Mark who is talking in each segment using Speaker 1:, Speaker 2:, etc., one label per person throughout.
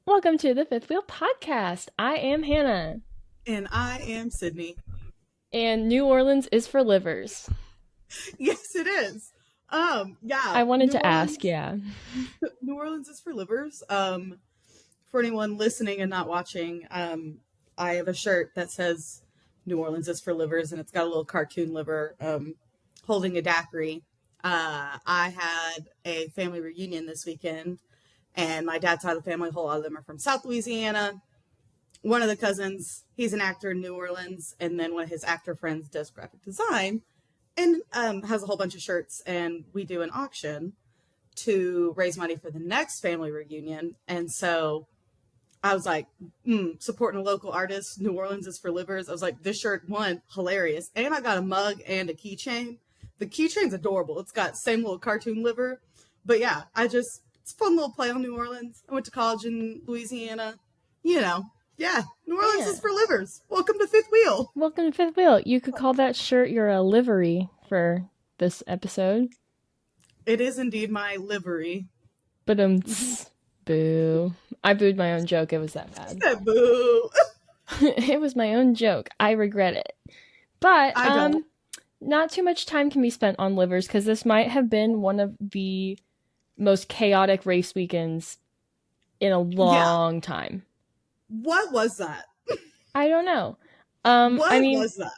Speaker 1: Welcome to the Fifth Wheel Podcast. I am Hannah,
Speaker 2: And I am Sydney.
Speaker 1: and New Orleans is for livers.
Speaker 2: Yes, it is. Yeah,
Speaker 1: I wanted to ask, yeah.
Speaker 2: New Orleans is for livers. For anyone listening and not watching, I have a shirt that says New Orleans is for livers, and it's got a little cartoon liver, holding a daiquiri. I had a family reunion this weekend, and my dad's side of the family, a whole lot of them are from South Louisiana. One of the cousins, he's an actor in New Orleans, and then one of his actor friends does graphic design and has a whole bunch of shirts. And we do an auction to raise money for the next family reunion. And so I was like, supporting a local artist. New Orleans is for livers. I was like, this shirt, one, hilarious. And I got a mug and a keychain. The keychain's adorable. It's got same little cartoon liver. But yeah, it's a fun little play on New Orleans. I went to college in Louisiana. You know, yeah, New Orleans
Speaker 1: Yeah.
Speaker 2: is for livers. Welcome to Fifth Wheel.
Speaker 1: Welcome to Fifth Wheel. You could call that shirt your livery for this episode.
Speaker 2: It is indeed my livery.
Speaker 1: But boo. I booed my own joke. It was that bad.
Speaker 2: Boo.
Speaker 1: It was my own joke. I regret it. But
Speaker 2: I don't.
Speaker 1: not too much time can be spent on livers because this might have been one of the most chaotic race weekends in a long time.
Speaker 2: What was that?
Speaker 1: I don't know.
Speaker 2: What
Speaker 1: I mean,
Speaker 2: was that?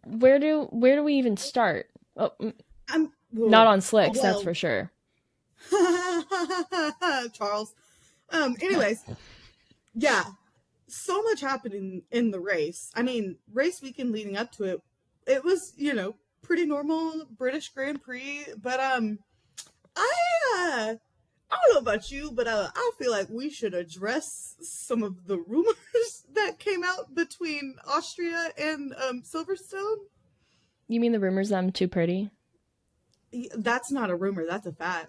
Speaker 1: where do we even start? Oh,
Speaker 2: I'm
Speaker 1: not on slicks, that's
Speaker 2: well.
Speaker 1: for sure.
Speaker 2: Charles. Anyways, yeah, so much happening in the race. I mean, race weekend leading up to it, it was, pretty normal British Grand Prix. But I don't know about you, but I feel like we should address some of the rumors that came out between Austria and Silverstone.
Speaker 1: You mean the rumors that I'm too pretty?
Speaker 2: That's not a rumor. That's a fact.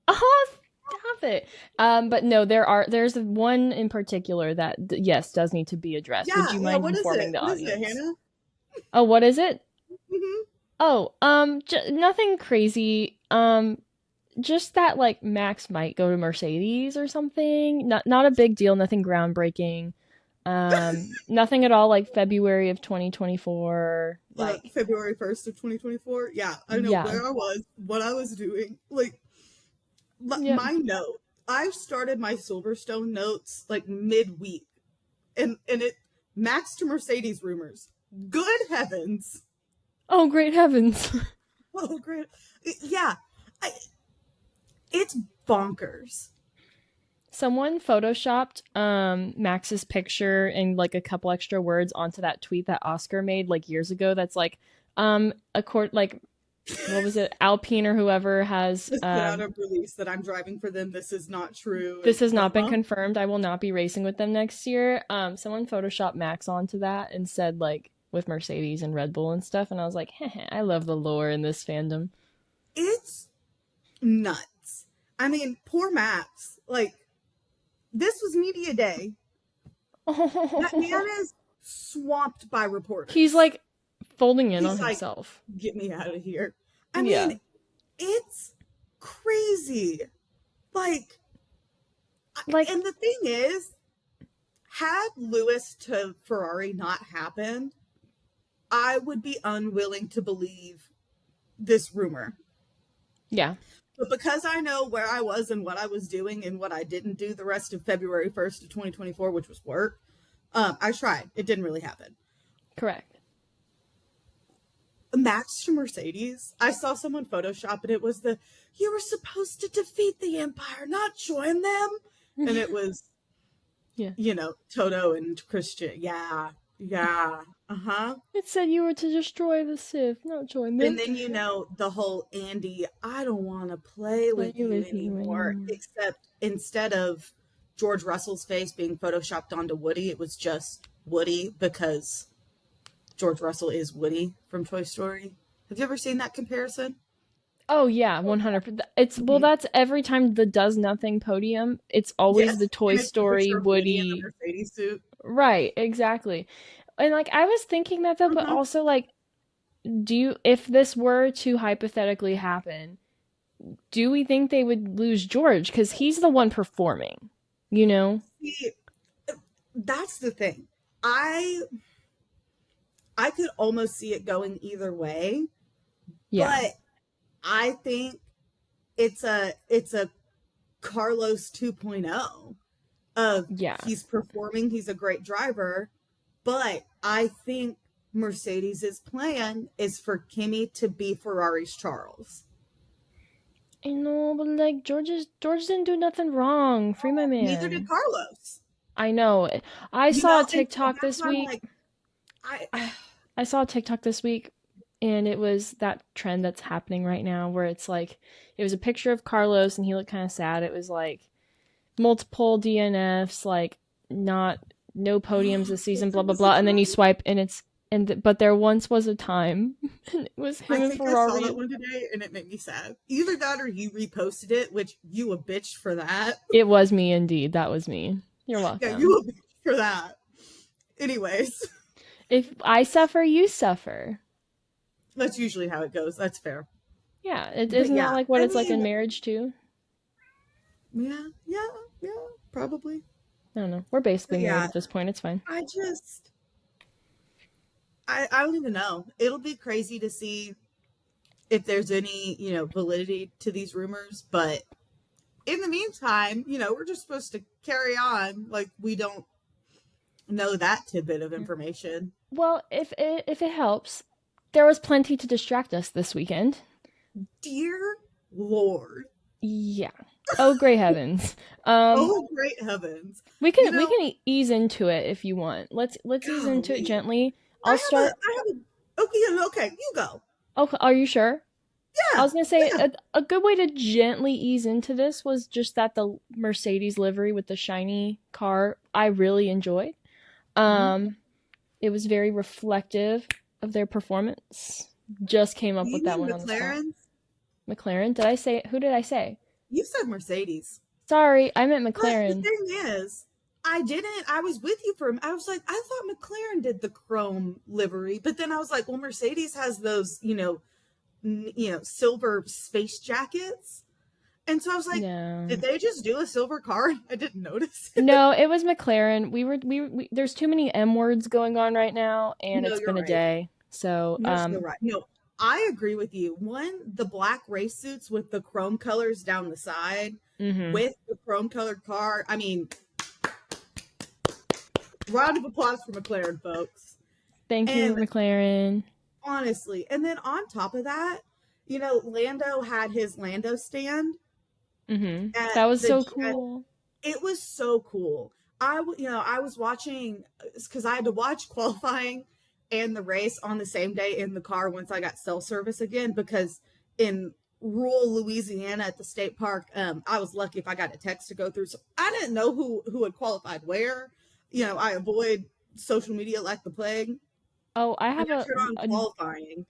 Speaker 1: Oh, stop it. But no, there's one in particular that yes does need to be addressed. Would you mind
Speaker 2: What is
Speaker 1: informing
Speaker 2: it?
Speaker 1: the
Speaker 2: What is
Speaker 1: audience?
Speaker 2: it, Hannah?
Speaker 1: Oh, what is it?
Speaker 2: Hmm.
Speaker 1: Oh, nothing crazy. Just that like Max might go to Mercedes or something. Not a big deal. Nothing groundbreaking. Nothing at all. Like February of 2024. Like
Speaker 2: February 1st of 2024. Yeah, I know
Speaker 1: yeah,
Speaker 2: where I was, what I was doing. Like,
Speaker 1: yep.
Speaker 2: my note. I started my Silverstone notes like midweek, and it Max to Mercedes rumors. Good heavens!
Speaker 1: Oh, great heavens.
Speaker 2: Oh, great. Yeah, it's bonkers.
Speaker 1: Someone photoshopped Max's picture and like a couple extra words onto that tweet that Oscar made like years ago. That's like like what was it? Alpine or whoever has
Speaker 2: Just put out a release that I'm driving for them. This is not true.
Speaker 1: this has not been confirmed. I will not be racing with them next year. Someone photoshopped Max onto that and said like with Mercedes and Red Bull and stuff, and I was like, heh, I love the lore in this fandom.
Speaker 2: It's nuts. I mean, poor Max. Like, this was media day. That man is swamped by reporters.
Speaker 1: He's like folding in
Speaker 2: He's
Speaker 1: on
Speaker 2: like,
Speaker 1: himself.
Speaker 2: get me out of here. I
Speaker 1: Yeah.
Speaker 2: mean, it's crazy. Like, and the thing is, had Lewis to Ferrari not happened, I would be unwilling to believe this rumor.
Speaker 1: Yeah.
Speaker 2: But because I know where I was and what I was doing and what I didn't do the rest of February 1st of 2024, which was work, I tried. It didn't really happen.
Speaker 1: Correct.
Speaker 2: Max to Mercedes, I saw someone Photoshop and it was you were supposed to defeat the Empire, not join them. And it was, Toto and Christian. Yeah. Uh-huh.
Speaker 1: It said you were to destroy the Sith, not join them.
Speaker 2: And then, the whole Andy, I don't want to play with you anymore. Except instead of George Russell's face being Photoshopped onto Woody, it was just Woody because George Russell is Woody from Toy Story. Have you ever seen that comparison?
Speaker 1: Oh yeah, 100%. That's every time the Does Nothing podium. It's always the Toy Story Woody
Speaker 2: in the Mercedes suit.
Speaker 1: Right, exactly. And like I was thinking that though, but also like, if this were to hypothetically happen, do we think they would lose George? Because he's the one performing. you know?
Speaker 2: See, that's the thing. I I could almost see it going either way,
Speaker 1: Yeah.
Speaker 2: but I think it's a Carlos 2.0 of
Speaker 1: Yeah.
Speaker 2: he's performing, he's a great driver, but I think Mercedes's plan is for Kimi to be Ferrari's Charles.
Speaker 1: I know, but like George didn't do nothing wrong. Free my
Speaker 2: Neither did
Speaker 1: man.
Speaker 2: Carlos.
Speaker 1: I know. I
Speaker 2: You
Speaker 1: saw a
Speaker 2: know, and so
Speaker 1: TikTok
Speaker 2: that's
Speaker 1: this
Speaker 2: why I'm
Speaker 1: week.
Speaker 2: like, I
Speaker 1: I I saw a TikTok this week and it was that trend that's happening right now where it's like it was a picture of Carlos and he looked kind of sad. It was like multiple DNFs, like not no podiums this
Speaker 2: if
Speaker 1: season, blah
Speaker 2: it
Speaker 1: blah
Speaker 2: was a
Speaker 1: blah. And then you
Speaker 2: time,
Speaker 1: swipe and it's but there once was a time and it was
Speaker 2: I
Speaker 1: him and
Speaker 2: think I saw that
Speaker 1: Ferrari.
Speaker 2: one today and it made me sad. Either that or you reposted it, which you a bitch for that.
Speaker 1: It was me indeed. That was me. You're
Speaker 2: Yeah,
Speaker 1: welcome.
Speaker 2: you a bitch for that. Anyways,
Speaker 1: If I suffer, you suffer.
Speaker 2: that's usually how it goes. That's fair.
Speaker 1: Yeah, it
Speaker 2: But
Speaker 1: isn't that
Speaker 2: yeah,
Speaker 1: like what
Speaker 2: I
Speaker 1: it's like
Speaker 2: mean,
Speaker 1: in marriage too?
Speaker 2: yeah, yeah, yeah, probably.
Speaker 1: I don't know. We're basically
Speaker 2: But
Speaker 1: married
Speaker 2: yeah,
Speaker 1: at this point. It's fine.
Speaker 2: I just, I don't even know. It'll be crazy to see if there's any, validity to these rumors. But in the meantime, we're just supposed to carry on like we don't know that tidbit of information.
Speaker 1: Well, if it helps, there was plenty to distract us this weekend.
Speaker 2: Dear Lord.
Speaker 1: Yeah. Oh, great heavens. Um,
Speaker 2: Oh, great heavens.
Speaker 1: we
Speaker 2: You
Speaker 1: can we
Speaker 2: know,
Speaker 1: can ease into it if you want. Let's ease into it
Speaker 2: golly.
Speaker 1: gently.
Speaker 2: I
Speaker 1: I'll
Speaker 2: have a,
Speaker 1: start.
Speaker 2: I have a, okay, yeah, okay, you go.
Speaker 1: Okay, are you sure? I
Speaker 2: Yeah,
Speaker 1: was gonna say
Speaker 2: yeah.
Speaker 1: a good way to gently ease into this was just that the Mercedes livery with the shiny car I really enjoyed.
Speaker 2: Mhm.
Speaker 1: Um, it was very reflective of their performance. Just came
Speaker 2: Do
Speaker 1: up
Speaker 2: you
Speaker 1: with that
Speaker 2: mean
Speaker 1: one on the spot.
Speaker 2: McLaren's?
Speaker 1: McLaren? Did I say who did I say?
Speaker 2: You said Mercedes.
Speaker 1: Sorry, I meant
Speaker 2: But the
Speaker 1: McLaren.
Speaker 2: thing is, I was with you for, I was like, I thought McLaren did the chrome livery, but then I was like, well, Mercedes has those, silver space jackets. And so I was like, did
Speaker 1: No.
Speaker 2: they just do a silver car? I didn't notice it.
Speaker 1: No, it was McLaren. We there's too many M words going on right now and
Speaker 2: No,
Speaker 1: it's
Speaker 2: you're
Speaker 1: been a
Speaker 2: right.
Speaker 1: day. So,
Speaker 2: You're so right. No, I agree with you. One, the black race suits with the chrome colors down the side
Speaker 1: mhm.
Speaker 2: with the chrome colored car. I mean, round of applause for McLaren, folks.
Speaker 1: Thank you,
Speaker 2: And
Speaker 1: McLaren.
Speaker 2: honestly, and then on top of that, Lando had his Lando stand
Speaker 1: Mhm.
Speaker 2: at
Speaker 1: That was
Speaker 2: the
Speaker 1: so
Speaker 2: at,
Speaker 1: cool.
Speaker 2: it was so cool. I was watching because I had to watch qualifying and the race on the same day in the car once I got cell service again because in rural Louisiana at the state park, I was lucky if I got a text to go through. So I didn't know who had qualified where. I avoid social media like the plague,
Speaker 1: Oh, I
Speaker 2: and
Speaker 1: have
Speaker 2: I turned on
Speaker 1: a
Speaker 2: qualifying,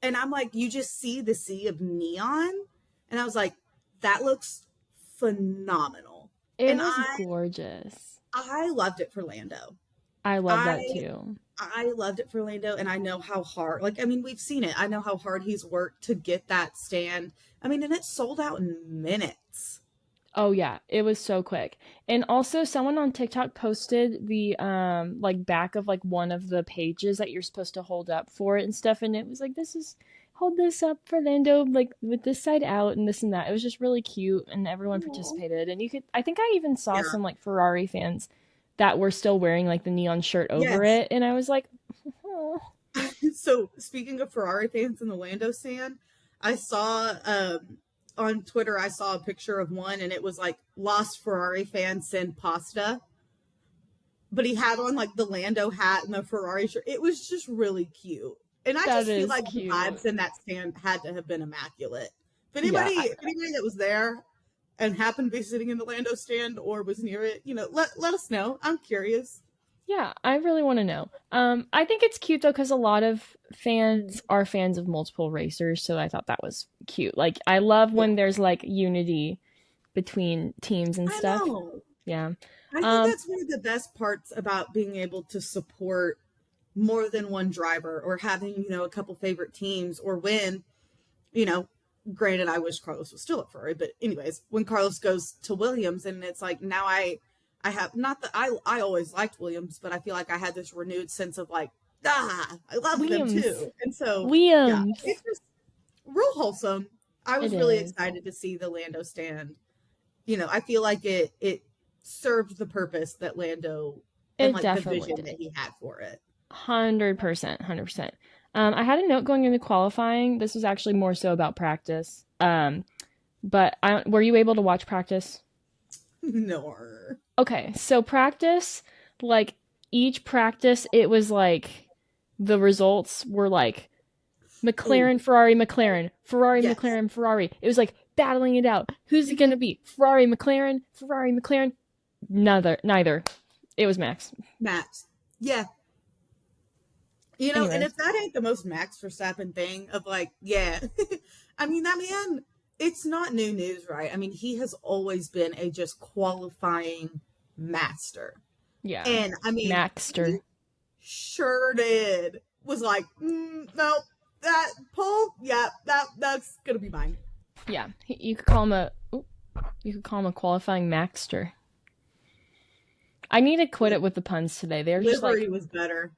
Speaker 2: and I'm like, you just see the sea of neon, and I was like, that looks phenomenal,
Speaker 1: it
Speaker 2: and
Speaker 1: was
Speaker 2: I
Speaker 1: gorgeous.
Speaker 2: I loved it for Lando.
Speaker 1: I love
Speaker 2: I
Speaker 1: that too.
Speaker 2: I loved it for Lando, and I know how hard. Like, I mean, we've seen it. I know how hard he's worked to get that stand. I mean, and it sold out in minutes.
Speaker 1: Oh yeah, it was so quick. And also someone on TikTok posted the like back of like one of the pages that you're supposed to hold up for it and stuff and it was like this is hold this up for Lando like with this side out and this and that. It was just really cute and everyone
Speaker 2: Aw.
Speaker 1: participated and you could I think I even saw
Speaker 2: Yeah.
Speaker 1: some like Ferrari fans that were still wearing like the neon shirt over
Speaker 2: Yes.
Speaker 1: it and I was like, oh.
Speaker 2: So speaking of Ferrari fans in the Lando stand, I saw on Twitter. I saw a picture of one, and it was like lost Ferrari fans send pasta. But he had on like the Lando hat and the Ferrari shirt. It was just really cute, and I
Speaker 1: That
Speaker 2: just feel
Speaker 1: is
Speaker 2: like the
Speaker 1: cute.
Speaker 2: vibes in that stand had to have been immaculate.
Speaker 1: Yeah,
Speaker 2: If anybody that was there and happened to be sitting in the Lando stand or was near it, let us know. I'm curious.
Speaker 1: yeah, I really want to know. I think it's cute though because a lot of fans are fans of multiple racers, so I thought that was cute. Like, I love
Speaker 2: Yeah,
Speaker 1: when there's like unity between teams and
Speaker 2: I
Speaker 1: stuff.
Speaker 2: know.
Speaker 1: Yeah.
Speaker 2: I think
Speaker 1: Um,
Speaker 2: that's one of the best parts about being able to support more than one driver or having, a couple favorite teams or when, you know, granted, I wish Carlos was still at Ferrari, but anyways, when Carlos goes to Williams and it's like now I I have not that I always liked Williams, but I feel like I had this renewed sense of like, I love them
Speaker 1: Williams.
Speaker 2: too. And so yeah,
Speaker 1: Williams.
Speaker 2: it's just real wholesome. I
Speaker 1: It
Speaker 2: was really
Speaker 1: is.
Speaker 2: excited to see the Lando stand. I feel like it served the purpose that Lando and
Speaker 1: It
Speaker 2: like the
Speaker 1: definitely
Speaker 2: vision
Speaker 1: did.
Speaker 2: that he had for it.
Speaker 1: 100%. 100%. I had a note going into qualifying. This was actually more so about practice. But were you able to watch practice?
Speaker 2: No.
Speaker 1: Okay, so practice, like each practice, it was like the results were like
Speaker 2: Ooh,
Speaker 1: McLaren, Ferrari, McLaren, Ferrari,
Speaker 2: yes.
Speaker 1: McLaren, Ferrari. It was like battling it out. Who's it
Speaker 2: Mm-hmm.
Speaker 1: gonna be? Ferrari, McLaren, Ferrari, McLaren. Neither. It was Max.
Speaker 2: Max. Yeah. And
Speaker 1: Anyways,
Speaker 2: if that ain't the most Max Verstappen thing of like, yeah, I mean, that man, it's not new news, right? I mean, he has always been a just qualifying master.
Speaker 1: yeah,
Speaker 2: And I mean, he
Speaker 1: Maxter.
Speaker 2: sure did. Was like, no, that pole, yeah, that's gonna be mine.
Speaker 1: Yeah, you could call him a qualifying Maxter. I need to quit it with the puns today. They're just like
Speaker 2: Livery was better.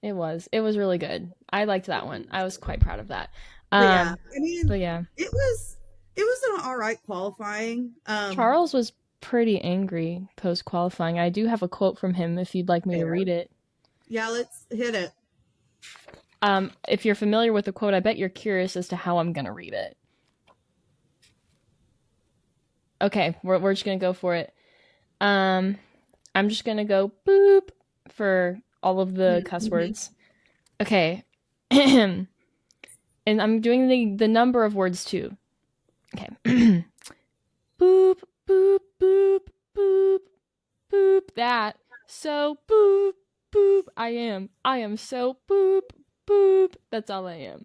Speaker 1: it was really good. I liked that one. I was quite proud of that.
Speaker 2: But yeah,
Speaker 1: Um,
Speaker 2: I mean,
Speaker 1: but yeah,
Speaker 2: it was an all right qualifying.
Speaker 1: Charles was pretty angry post qualifying. I do have a quote from him if you'd like me to
Speaker 2: Fair.
Speaker 1: read it.
Speaker 2: Yeah, let's hit it.
Speaker 1: If you're familiar with the quote, I bet you're curious as to how I'm gonna read it. Okay, we're just gonna go for it. Um, I'm just gonna go boop for all of the cuss
Speaker 2: Mm-hmm.
Speaker 1: words. Okay. And I'm doing the number of words too. Okay. Boop, boop, boop, boop, boop. That. So boop, boop. I am so boop, boop. That's all I am.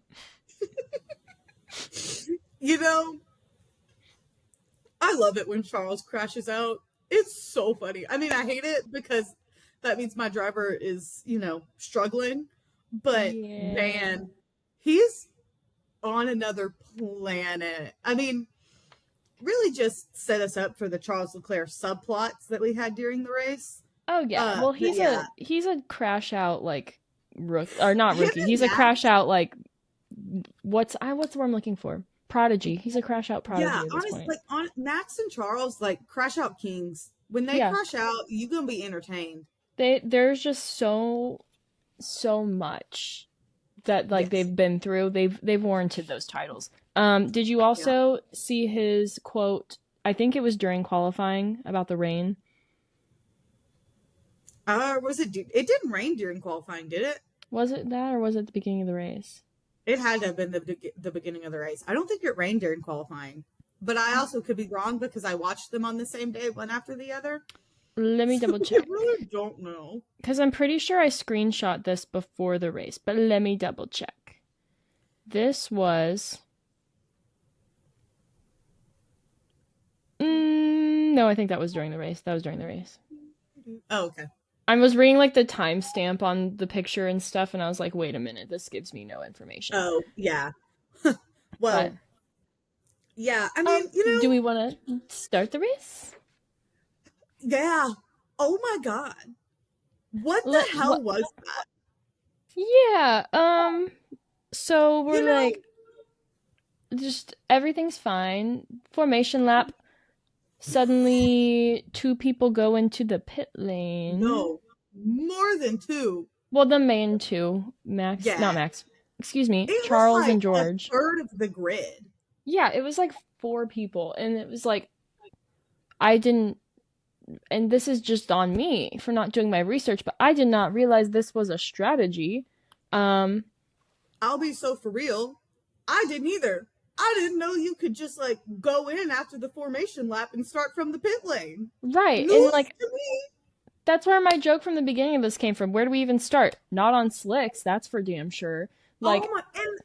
Speaker 2: You know, I love it when Charles crashes out. It's so funny. I mean, I hate it because that means my driver is, struggling. But
Speaker 1: Yeah.
Speaker 2: man, he's on another planet. I mean, really just set us up for the Charles Leclerc subplots that we had during the race.
Speaker 1: Oh yeah. Well,
Speaker 2: But yeah,
Speaker 1: he's a crash out like rook or not
Speaker 2: him
Speaker 1: rookie.
Speaker 2: and
Speaker 1: He's a crash
Speaker 2: Max.
Speaker 1: out like what's the word I'm looking for? Prodigy. He's a crash out
Speaker 2: Yeah,
Speaker 1: prodigy at this
Speaker 2: honestly,
Speaker 1: point.
Speaker 2: like on Max and Charles, like crash out kings. When they
Speaker 1: Yeah.
Speaker 2: crash out, you gonna be entertained.
Speaker 1: There's just so much that like
Speaker 2: Yes.
Speaker 1: they've been through. They've warranted those titles. Did you
Speaker 2: Yeah.
Speaker 1: also see his quote? I think it was during qualifying about the rain.
Speaker 2: Was it? It didn't rain during qualifying, did it?
Speaker 1: Was it that or was it the beginning of the race?
Speaker 2: It had to have been the beginning of the race. I don't think it rained during qualifying, but I also could be wrong because I watched them on the same day, one after the other.
Speaker 1: Let me
Speaker 2: So
Speaker 1: double
Speaker 2: I
Speaker 1: check.
Speaker 2: really don't know.
Speaker 1: Because I'm pretty sure I screenshot this before the race, but let me double check. This was. No, I think that was during the race. That was during the race.
Speaker 2: Oh, okay.
Speaker 1: I was reading like the timestamp on the picture and stuff, and I was like, wait a minute, this gives me no information.
Speaker 2: Oh, yeah.
Speaker 1: But
Speaker 2: Well, yeah. I mean,
Speaker 1: do we want to start the race?
Speaker 2: yeah. Oh my God. What the
Speaker 1: Let
Speaker 2: hell
Speaker 1: what?
Speaker 2: was that?
Speaker 1: Yeah. So we're
Speaker 2: You know,
Speaker 1: like, just everything's fine. Formation lap. Suddenly, two people go into the pit lane.
Speaker 2: no, more than two.
Speaker 1: Well, the main two, Max, not
Speaker 2: Yeah.
Speaker 1: Max. Excuse me,
Speaker 2: It was
Speaker 1: Charles
Speaker 2: like
Speaker 1: and
Speaker 2: a
Speaker 1: George.
Speaker 2: third of the grid.
Speaker 1: Yeah, it was like four people, and it was like I didn't. And this is just on me for not doing my research, but I did not realize this was a strategy. Um,
Speaker 2: I'll be so for real. I didn't either. I didn't know you could just like go in after the formation lap and start from the pit lane.
Speaker 1: right, and
Speaker 2: News
Speaker 1: like
Speaker 2: to me.
Speaker 1: that's where my joke from the beginning of this came from. Where do we even start? Not on slicks, that's for damn sure.
Speaker 2: Oh
Speaker 1: Like,
Speaker 2: my,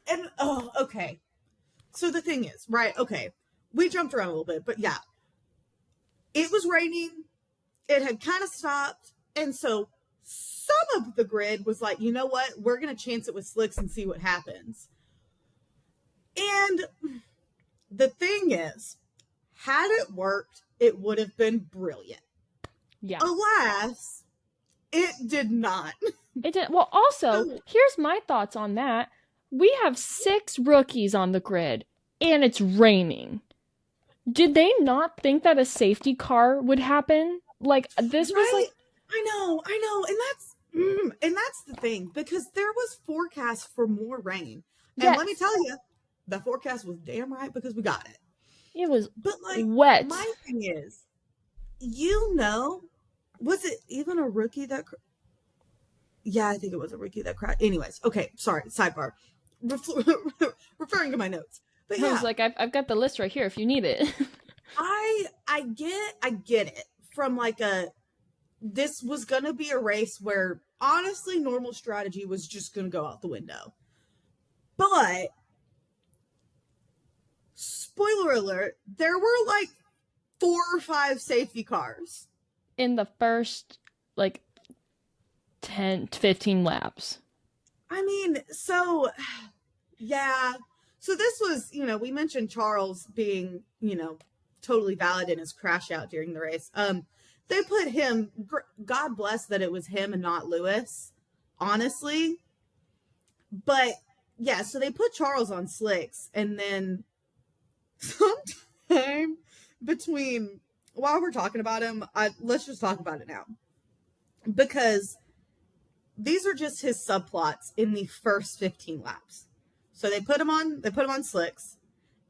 Speaker 2: and oh, okay. So the thing is, right? Okay, we jumped around a little bit, but yeah, it was raining. It had kind of stopped, and so some of the grid was like, you know what? We're gonna chance it with slicks and see what happens. And the thing is, had it worked, it would have been brilliant.
Speaker 1: Yeah.
Speaker 2: Alas, it did not.
Speaker 1: It did. Well, also,
Speaker 2: So,
Speaker 1: here's my thoughts on that. We have 6 rookies on the grid, and it's raining. Did they not think that a safety car would happen? Like, this was
Speaker 2: right?
Speaker 1: like,
Speaker 2: I know, and that's the thing because there was forecast for more rain, and let me
Speaker 1: yes,
Speaker 2: tell you, the forecast was damn right because we got it.
Speaker 1: it was
Speaker 2: But like,
Speaker 1: wet.
Speaker 2: my thing is, you know, was it even a rookie that? Yeah, I think it was a rookie that cried. Anyways, okay, sorry, sidebar, referring to my notes. But
Speaker 1: I was
Speaker 2: yeah,
Speaker 1: like, I've got the list right here if you need it.
Speaker 2: I get it from like a this was gonna be a race where honestly normal strategy was just gonna go out the window. But spoiler alert, there were like 4 or 5 safety cars.
Speaker 1: In the first, like, 10 to 15 laps.
Speaker 2: I mean, so yeah. So this was, we mentioned Charles being, totally valid in his crash out during the race. They put him. God bless that it was him and not Lewis, honestly. But yeah, so they put Charles on slicks, and then sometime between while we're talking about him, let's just talk about it now because these are just his subplots in the first 15 laps. So they put him on slicks.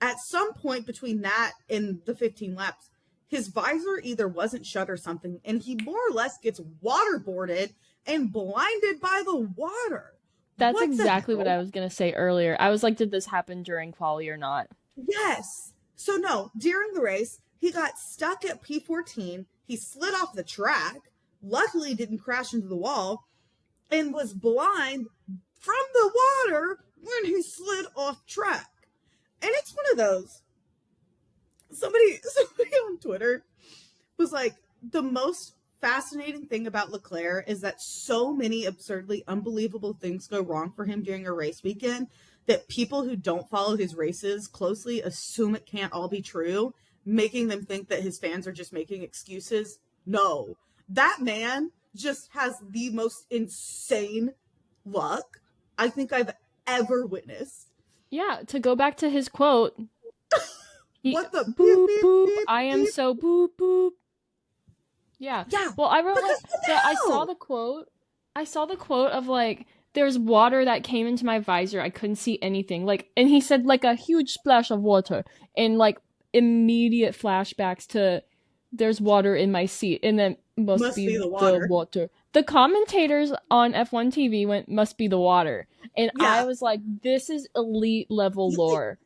Speaker 2: At some point between that and the 15 laps, his visor either wasn't shut or something, and he more or less gets waterboarded and blinded by the water.
Speaker 1: That's
Speaker 2: What the
Speaker 1: exactly what
Speaker 2: hell?
Speaker 1: I was going to say earlier. I was like, did this happen during quali or not?
Speaker 2: Yes. So no, during the race, he got stuck at P14. He slid off the track. Luckily, didn't crash into the wall and was blind from the water when he slid off track. And it's one of those. Somebody on Twitter was like, the most fascinating thing about Leclerc is that so many absurdly unbelievable things go wrong for him during a race weekend that people who don't follow his races closely assume it can't all be true, making them think that his fans are just making excuses. No, that man just has the most insane luck I think I've ever witnessed.
Speaker 1: Yeah, to go back to his quote, he
Speaker 2: What the beep,
Speaker 1: boop
Speaker 2: beep,
Speaker 1: boop,
Speaker 2: beep,
Speaker 1: I am
Speaker 2: beep.
Speaker 1: so boop boop. Yeah.
Speaker 2: Yeah,
Speaker 1: Well, I wrote like
Speaker 2: because what
Speaker 1: that. I
Speaker 2: the
Speaker 1: saw
Speaker 2: hell?
Speaker 1: the quote. I saw the quote of like there's water that came into my visor. I couldn't see anything. Like, and he said like a huge splash of water and like immediate flashbacks to there's water in my seat and then must
Speaker 2: Must be
Speaker 1: be
Speaker 2: the
Speaker 1: the
Speaker 2: water.
Speaker 1: water. The commentators on F1 TV went must be the water. And I
Speaker 2: Yeah,
Speaker 1: was like, this is elite level
Speaker 2: you,
Speaker 1: lore.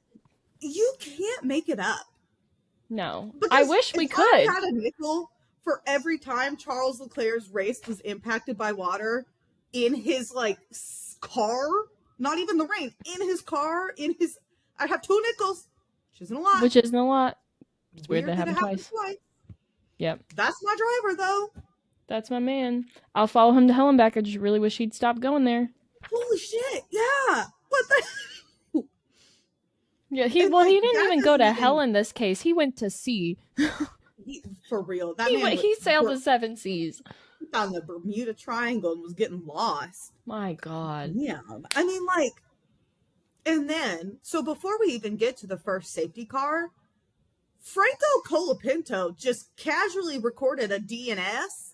Speaker 2: you can't make it up.
Speaker 1: No. I
Speaker 2: Because
Speaker 1: wish
Speaker 2: if
Speaker 1: we
Speaker 2: I
Speaker 1: could.
Speaker 2: had a nickel for every time Charles Leclerc's race was impacted by water in his like car, not even the rain, in his car, I'd have 2 nickels, which isn't a lot.
Speaker 1: Which isn't a lot. It's weird that
Speaker 2: Weird that it
Speaker 1: happened
Speaker 2: happened
Speaker 1: twice.
Speaker 2: twice.
Speaker 1: Yep.
Speaker 2: That's my driver though.
Speaker 1: That's my man. I'll follow him to Hellenbeck. I just really wish he'd stop going there.
Speaker 2: Holy shit! Yeah. What the?
Speaker 1: Yeah,
Speaker 2: And like
Speaker 1: he didn't
Speaker 2: that
Speaker 1: even go
Speaker 2: doesn't
Speaker 1: to hell
Speaker 2: even
Speaker 1: in this case. He went to sea.
Speaker 2: for real. That man
Speaker 1: He sailed the seven seas.
Speaker 2: found the Bermuda Triangle and was getting lost.
Speaker 1: My God.
Speaker 2: Yeah. I mean, like, and then, so before we even get to the first safety car, Franco Colapinto just casually recorded a DNS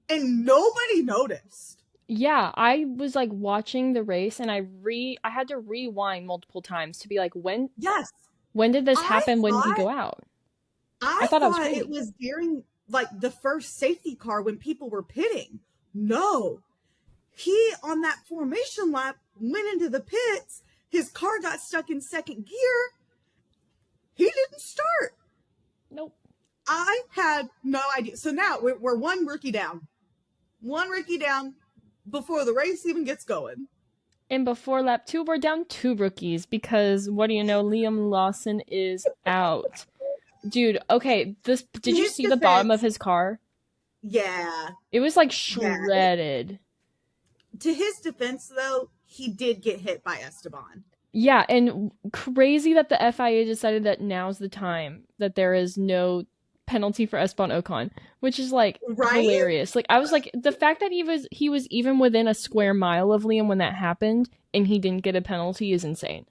Speaker 2: and nobody noticed.
Speaker 1: Yeah, I was like watching the race and I had to rewind multiple times to be like
Speaker 2: Yes.
Speaker 1: when did this
Speaker 2: I
Speaker 1: happen? When did he
Speaker 2: thought
Speaker 1: go out? I
Speaker 2: I
Speaker 1: thought that was
Speaker 2: thought it
Speaker 1: crazy.
Speaker 2: was during like the first safety car when people were pitting. No. He on that formation lap went into the pits. His car got stuck in second gear. He didn't start.
Speaker 1: Nope.
Speaker 2: I had no idea. So now we're one rookie down. One rookie down before the race even gets going.
Speaker 1: And before lap 2, we're down 2 rookies because what do you know? Liam Lawson is out. Dude, okay, this
Speaker 2: In
Speaker 1: did you
Speaker 2: his
Speaker 1: see the bottom of
Speaker 2: defense,
Speaker 1: his car?
Speaker 2: yeah.
Speaker 1: It was like
Speaker 2: Yeah.
Speaker 1: shredded.
Speaker 2: To his defense, though, he did get hit by Esteban.
Speaker 1: Yeah, and crazy that the FIA decided that now's the time that there is no penalty for Esteban Ocon, which is like
Speaker 2: Right?
Speaker 1: hilarious. Like I was like the fact that he was even within a square mile of Liam when that happened and he didn't get a penalty is insane.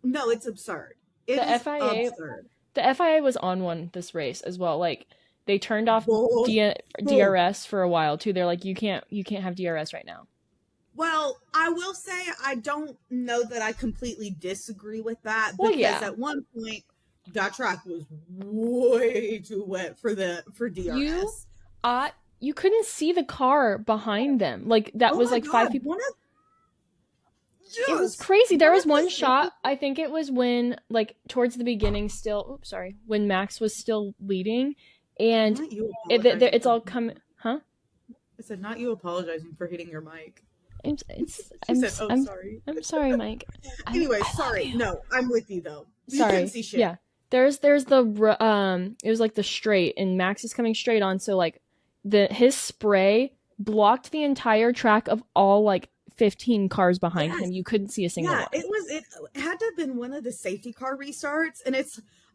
Speaker 2: No, it's absurd. It
Speaker 1: The
Speaker 2: is
Speaker 1: FIA
Speaker 2: absurd.
Speaker 1: the FIA was on one this race as well. Like they turned off
Speaker 2: Bull. Bull.
Speaker 1: DRS for a while too. They're like you can't have DRS right now.
Speaker 2: Well, I will say I don't know that I completely disagree with that
Speaker 1: Well,
Speaker 2: because
Speaker 1: yeah.
Speaker 2: at one point that track was way too wet for
Speaker 1: You
Speaker 2: DRS.
Speaker 1: you couldn't see the car behind them. Like that
Speaker 2: Oh
Speaker 1: was
Speaker 2: my
Speaker 1: like five
Speaker 2: god,
Speaker 1: people.
Speaker 2: one of
Speaker 1: It was
Speaker 2: yes,
Speaker 1: crazy. There
Speaker 2: one
Speaker 1: was
Speaker 2: of the
Speaker 1: one
Speaker 2: safety.
Speaker 1: shot, I think it was when like towards the beginning still, oops, sorry, when Max was still leading and
Speaker 2: Not you apologizing
Speaker 1: it's
Speaker 2: for.
Speaker 1: all coming, huh?
Speaker 2: I said not you apologizing for hitting your mic.
Speaker 1: It's
Speaker 2: She said, "Oh, sorry."
Speaker 1: I'm sorry, Mike.
Speaker 2: Anyway,
Speaker 1: I love
Speaker 2: sorry.
Speaker 1: you.
Speaker 2: No, I'm with you though. You couldn't
Speaker 1: Sorry.
Speaker 2: see shit.
Speaker 1: Yeah. There's it was like the straight and Max is coming straight on, so like his spray blocked the entire track of all like 15 cars behind
Speaker 2: Yes.
Speaker 1: him. You couldn't see a single
Speaker 2: Yeah,
Speaker 1: one.
Speaker 2: it had to have been one of the safety car restarts. And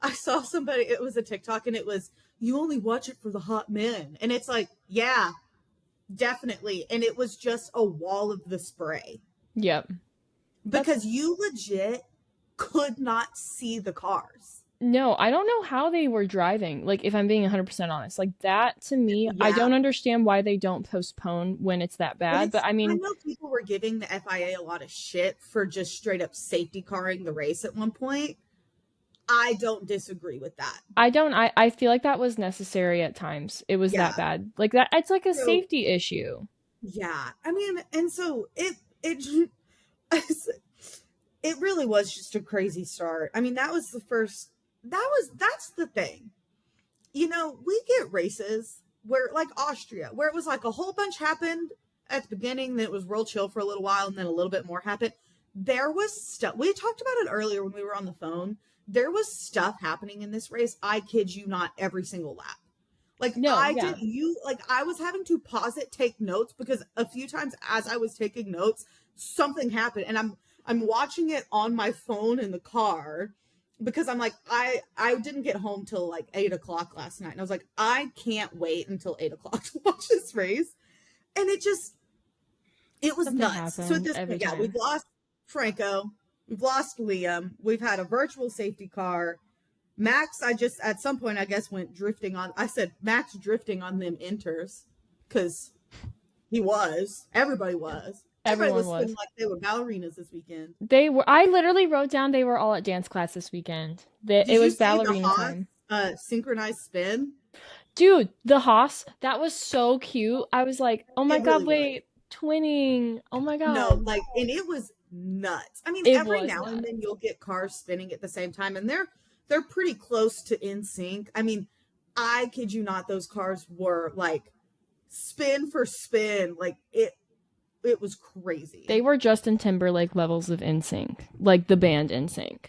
Speaker 2: I saw somebody, it was a TikTok and it was, you only watch it for the hot men. And it's like, yeah, definitely. And it was just a wall of the spray
Speaker 1: Yep. That's
Speaker 2: because you legit could not see the cars.
Speaker 1: No, I don't know how they were driving. Like, if I'm being 100% honest, like that to me, I
Speaker 2: Yeah.
Speaker 1: don't understand why they don't postpone when it's that
Speaker 2: And
Speaker 1: bad. But I
Speaker 2: I
Speaker 1: mean,
Speaker 2: know people were giving the FIA a lot of shit for just straight up safety carring the race at one point. I don't disagree with that.
Speaker 1: I feel like that was necessary at times. It was that
Speaker 2: Yeah.
Speaker 1: bad. Like that, it's like a
Speaker 2: So,
Speaker 1: safety issue.
Speaker 2: yeah. I mean, and so it it really was just a crazy start. I mean, that was the first that's the thing. You know, we get races where like Austria, where it was like a whole bunch happened at the beginning, then it was real chill for a little while, and then a little bit more happened. There was stuff we talked about it earlier when we were on the phone. There was stuff happening in this race, I kid you not, every single lap. Like
Speaker 1: No, yeah.
Speaker 2: I was having to pause it, take notes because a few times as I was taking notes, something happened and I'm watching it on my phone in the car because I'm like, I didn't get home till like 8 o'clock last night. And I was like, I can't wait until 8 o'clock to watch this race. And it was
Speaker 1: Something
Speaker 2: nuts. So at
Speaker 1: happened
Speaker 2: this
Speaker 1: every
Speaker 2: point, yeah, we've
Speaker 1: time.
Speaker 2: lost Franco, we've lost Liam, we've had a virtual safety car. Max, I just at some point I guess went drifting on. I said Max drifting on them enters because he was. Everybody was. Everybody
Speaker 1: Everyone
Speaker 2: was spinning
Speaker 1: was.
Speaker 2: like they were ballerinas this weekend.
Speaker 1: They were. I literally wrote down they were all at dance class this weekend. That it
Speaker 2: Did you
Speaker 1: was
Speaker 2: see the
Speaker 1: ballerina
Speaker 2: Haas
Speaker 1: time.
Speaker 2: synchronized spin?
Speaker 1: Dude, the Haas, that was so cute. I was like, oh my
Speaker 2: It
Speaker 1: God,
Speaker 2: really was.
Speaker 1: wait, twinning. Oh my
Speaker 2: No,
Speaker 1: God.
Speaker 2: like, and it was nuts. I mean,
Speaker 1: It
Speaker 2: every
Speaker 1: was
Speaker 2: now and
Speaker 1: nuts.
Speaker 2: then you'll get cars spinning at the same time, and they're pretty close to in sync. I mean, I kid you not, those cars were like spin for spin, like it was
Speaker 1: They
Speaker 2: crazy.
Speaker 1: were Justin Timberlake levels of NSYNC, like the band NSYNC.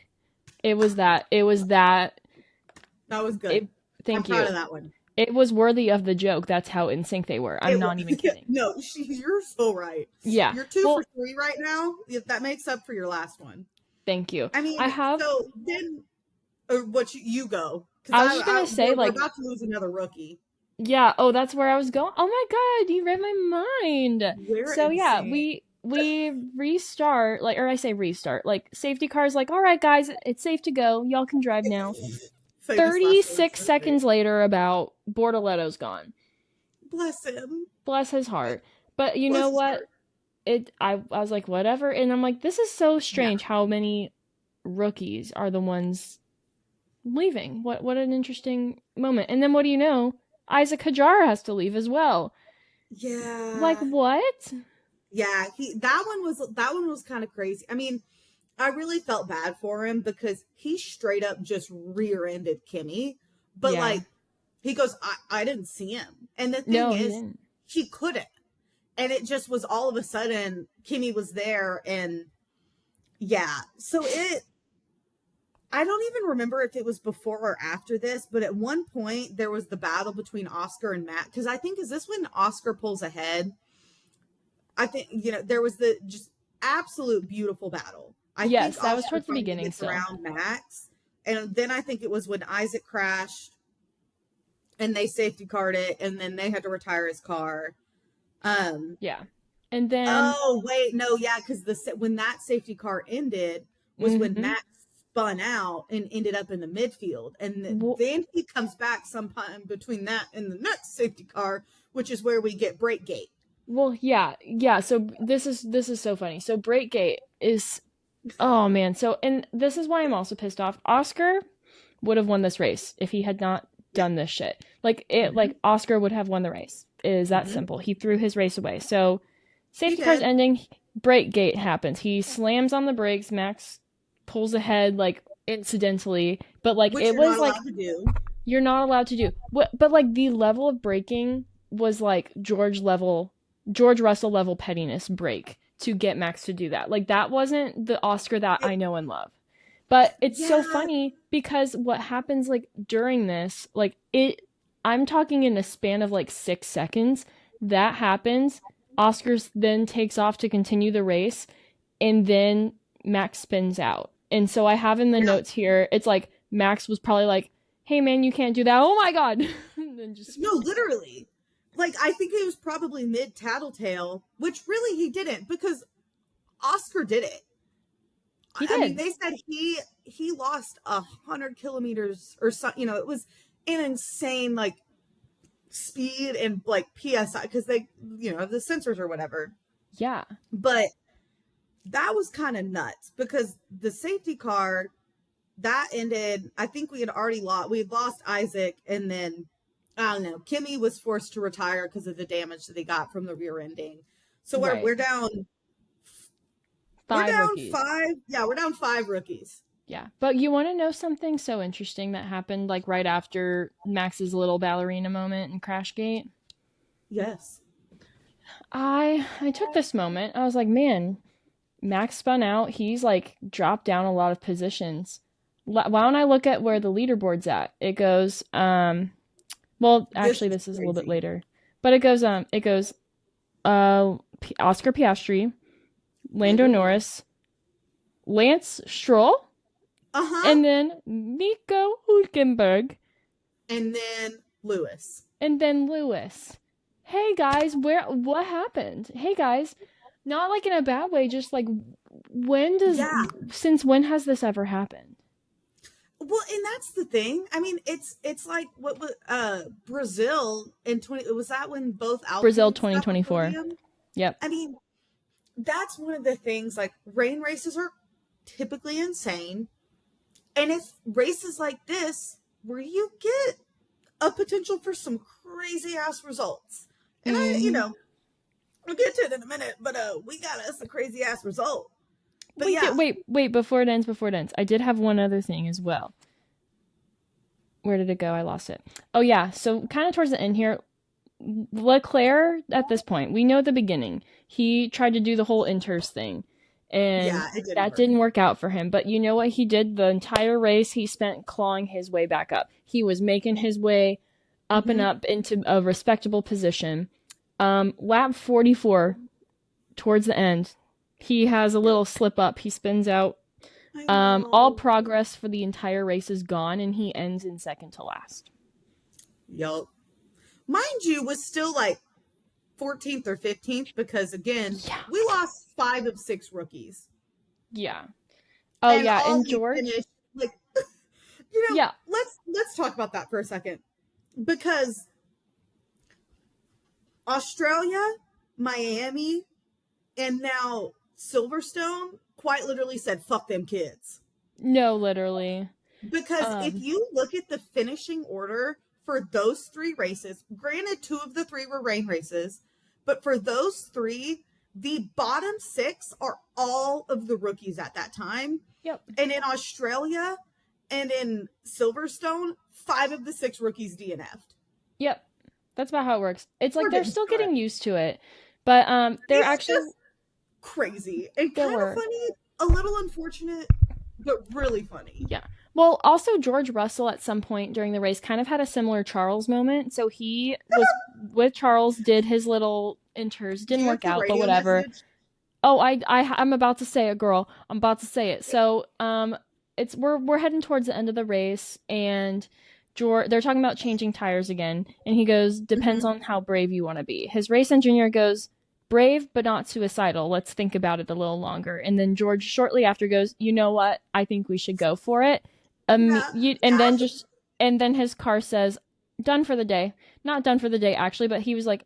Speaker 1: It was that,
Speaker 2: That was good.
Speaker 1: it,
Speaker 2: I'm
Speaker 1: thank
Speaker 2: proud
Speaker 1: you.
Speaker 2: of that one.
Speaker 1: It was worthy of the joke. That's how NSYNC they were. I'm
Speaker 2: It was
Speaker 1: not even kidding.
Speaker 2: no, you're so right.
Speaker 1: Yeah.
Speaker 2: You're two for
Speaker 1: Well,
Speaker 2: three right now. That makes up for your last one.
Speaker 1: thank you.
Speaker 2: I mean,
Speaker 1: I have,
Speaker 2: so then, or what you go because
Speaker 1: I was just gonna say,
Speaker 2: we're
Speaker 1: like,
Speaker 2: about to lose another rookie.
Speaker 1: yeah, oh, that's where I was going. Oh my God, you read my mind.
Speaker 2: We're
Speaker 1: So yeah,
Speaker 2: insane.
Speaker 1: we restart, like, or I say restart, like safety cars like, all right guys, it's safe to go. Y'all can drive now.
Speaker 2: Famous last words.
Speaker 1: 36 seconds later, about Bortoletto's gone.
Speaker 2: Bless him.
Speaker 1: Bless his heart. But you
Speaker 2: Bless
Speaker 1: know
Speaker 2: his
Speaker 1: what?
Speaker 2: heart.
Speaker 1: I was like, whatever, and I'm like, this is so
Speaker 2: Yeah.
Speaker 1: strange how many rookies are the ones leaving. What an interesting moment. And then what do you know? Isaac Hajar has to leave as well. Like
Speaker 2: Yeah.
Speaker 1: what?
Speaker 2: Yeah. That one was kind of crazy. I mean, I really felt bad for him because he straight up just rear-ended Kimmy. But
Speaker 1: Yeah.
Speaker 2: like he goes, I didn't see him. And the thing
Speaker 1: No, he
Speaker 2: is,
Speaker 1: didn't.
Speaker 2: he couldn't. And it just was all of a sudden Kimmy was there and yeah. So I don't even remember if it was before or after this, but at one point there was the battle between Oscar and Matt. Because I think, is this when Oscar pulls ahead? I think, there was the just absolute beautiful battle. I
Speaker 1: Yes,
Speaker 2: think
Speaker 1: that was
Speaker 2: Oscar
Speaker 1: towards the
Speaker 2: finally
Speaker 1: beginning
Speaker 2: gets
Speaker 1: still.
Speaker 2: around Max. And then I think it was when Isaac crashed. and they safety carred it, and then they had to retire his car. Um,
Speaker 1: Yeah. And then
Speaker 2: oh wait, no, yeah, because when that safety car ended was when
Speaker 1: mhm.
Speaker 2: Max spun out and ended up in the midfield, and
Speaker 1: Well,
Speaker 2: then he comes back sometime between that and the next safety car, which is where we get Breakgate.
Speaker 1: well, yeah. Yeah, so this is so funny. So Breakgate is oh man. So and this is why I'm also pissed off. Oscar would have won this race if he had not
Speaker 2: Yeah.
Speaker 1: done this shit. Like
Speaker 2: Mm-hmm.
Speaker 1: Oscar would have won the race. It is that
Speaker 2: Mm-hmm.
Speaker 1: simple. He threw his race away. So
Speaker 2: He
Speaker 1: safety car's
Speaker 2: did,
Speaker 1: ending, brake gate happens. He slams on the brakes, Max pulls ahead like incidentally, but like
Speaker 2: which
Speaker 1: it
Speaker 2: you're
Speaker 1: was
Speaker 2: not
Speaker 1: like
Speaker 2: allowed to do.
Speaker 1: you're not allowed to do. But like the level of braking was like George Russell level pettiness break to get Max to do that. Like that wasn't the Oscar that
Speaker 2: It,
Speaker 1: I know and love. But it's so
Speaker 2: yeah,
Speaker 1: funny because what happens like during this, like it I'm talking in a span of like 6 seconds, that happens. Oscars then takes off to continue the race and then Max spins out. And so I have in the
Speaker 2: yeah.
Speaker 1: notes here, it's like Max was probably like, "Hey man, you can't do that. Oh my god." And then just
Speaker 2: No, literally. Like, I think he was probably mid tattletale, which really he didn't, because Oscar did it.
Speaker 1: he
Speaker 2: I mean,
Speaker 1: did.
Speaker 2: they said he lost 100 kilometers or something. It was an insane like speed and like psi because they the sensors or whatever.
Speaker 1: Yeah.
Speaker 2: But that was kind of nuts because the safety car that ended. I think we had already lost. We had lost Isaac, and then I don't know. Kimmy was forced to retire because of the damage that he got from the rear ending. So we're
Speaker 1: Right.
Speaker 2: we're down. We're
Speaker 1: 5
Speaker 2: down
Speaker 1: rookies.
Speaker 2: five. Yeah, we're down five rookies.
Speaker 1: Yeah. But you want to know something so interesting that happened like right after Max's little ballerina moment in Crashgate?
Speaker 2: Yes.
Speaker 1: I took this moment. I was like, "Man, Max spun out. He's like dropped down a lot of positions. Why don't I look at where the leaderboard's at? It goes, well,
Speaker 2: This
Speaker 1: actually,
Speaker 2: is
Speaker 1: this is a little bit
Speaker 2: crazy.
Speaker 1: later, but it goes, Oscar Piastri, Lando
Speaker 2: Lando Norris.
Speaker 1: Norris, Lance Stroll,
Speaker 2: Uh-huh.
Speaker 1: and then Nico Hülkenberg,
Speaker 2: And then Lewis.
Speaker 1: and then Lewis. Hey guys, what happened? Hey guys, not like in a bad way, just like when does
Speaker 2: Yeah.
Speaker 1: since when has this ever happened?
Speaker 2: Well, and that's the thing. I mean, it's like what was Brazil in 20 was that when both
Speaker 1: Brazil
Speaker 2: Alpines got the
Speaker 1: 2024.
Speaker 2: podium?
Speaker 1: Yep.
Speaker 2: I mean, that's one of the things like rain races are typically insane. And if races like this where you get a potential for some crazy ass results. And
Speaker 1: Mm-hmm.
Speaker 2: we'll get to it in a minute, but we got us a crazy ass result. But
Speaker 1: We did
Speaker 2: yeah,
Speaker 1: wait, before it ends. I did have one other thing as well. Where did it go? I lost it. Oh yeah, so kind of towards the end here, Leclerc at this point, we know the beginning. He tried to do the whole inters thing, and
Speaker 2: yeah, it didn't
Speaker 1: that
Speaker 2: work.
Speaker 1: didn't work out for him. But you know what he did the entire race? He spent clawing his way back up. He was making his way up and
Speaker 2: Mm-hmm.
Speaker 1: up into a respectable position. Lap 44, towards the end, he has a
Speaker 2: Yep,
Speaker 1: little slip up. He spins out.
Speaker 2: I
Speaker 1: All
Speaker 2: know.
Speaker 1: progress for the entire race is gone, and he ends in second to last.
Speaker 2: Yep. Mind you, was still like 14th or 15th because again,
Speaker 1: Yeah,
Speaker 2: we lost five of six rookies.
Speaker 1: yeah. Oh
Speaker 2: And
Speaker 1: yeah,
Speaker 2: all
Speaker 1: and
Speaker 2: we
Speaker 1: George.
Speaker 2: finished like
Speaker 1: Yeah,
Speaker 2: let's talk about that for a second. Because Australia, Miami, and now Silverstone quite literally said fuck them kids.
Speaker 1: no, literally.
Speaker 2: Because if
Speaker 1: Um,
Speaker 2: you look at the finishing order for those three races, granted two of the three were rain races, but for those three, the bottom six are all of the rookies at that time.
Speaker 1: yep,
Speaker 2: And in Australia and in Silverstone, five of the six rookies DNF'd.
Speaker 1: yep. That's about how it works. It's like
Speaker 2: We're
Speaker 1: they're
Speaker 2: getting
Speaker 1: still
Speaker 2: started.
Speaker 1: getting used to it, but they're
Speaker 2: It's
Speaker 1: actually
Speaker 2: just crazy and
Speaker 1: there
Speaker 2: kind of
Speaker 1: were
Speaker 2: funny, a little unfortunate, but really funny.
Speaker 1: yeah. Well, also George Russell at some point during the race kind of had a similar Charles moment. So he was with Charles, did his little inters,
Speaker 2: Do
Speaker 1: didn't
Speaker 2: you have
Speaker 1: work
Speaker 2: the
Speaker 1: out, but
Speaker 2: radio
Speaker 1: whatever.
Speaker 2: message?
Speaker 1: Oh, I'm about to say it, girl. I'm about to say it. So, it's we're heading towards the end of the race, and they're talking about changing tires again, and he goes, depends
Speaker 2: Mhm.
Speaker 1: on how brave you want to be. His race engineer goes, brave but not suicidal. Let's think about it a little longer. And then George shortly after goes, you know what? I think we should go for it.
Speaker 2: Yeah.
Speaker 1: And then
Speaker 2: Yeah.
Speaker 1: just and then his car says, done for the day. Not done for the day actually, but he was like,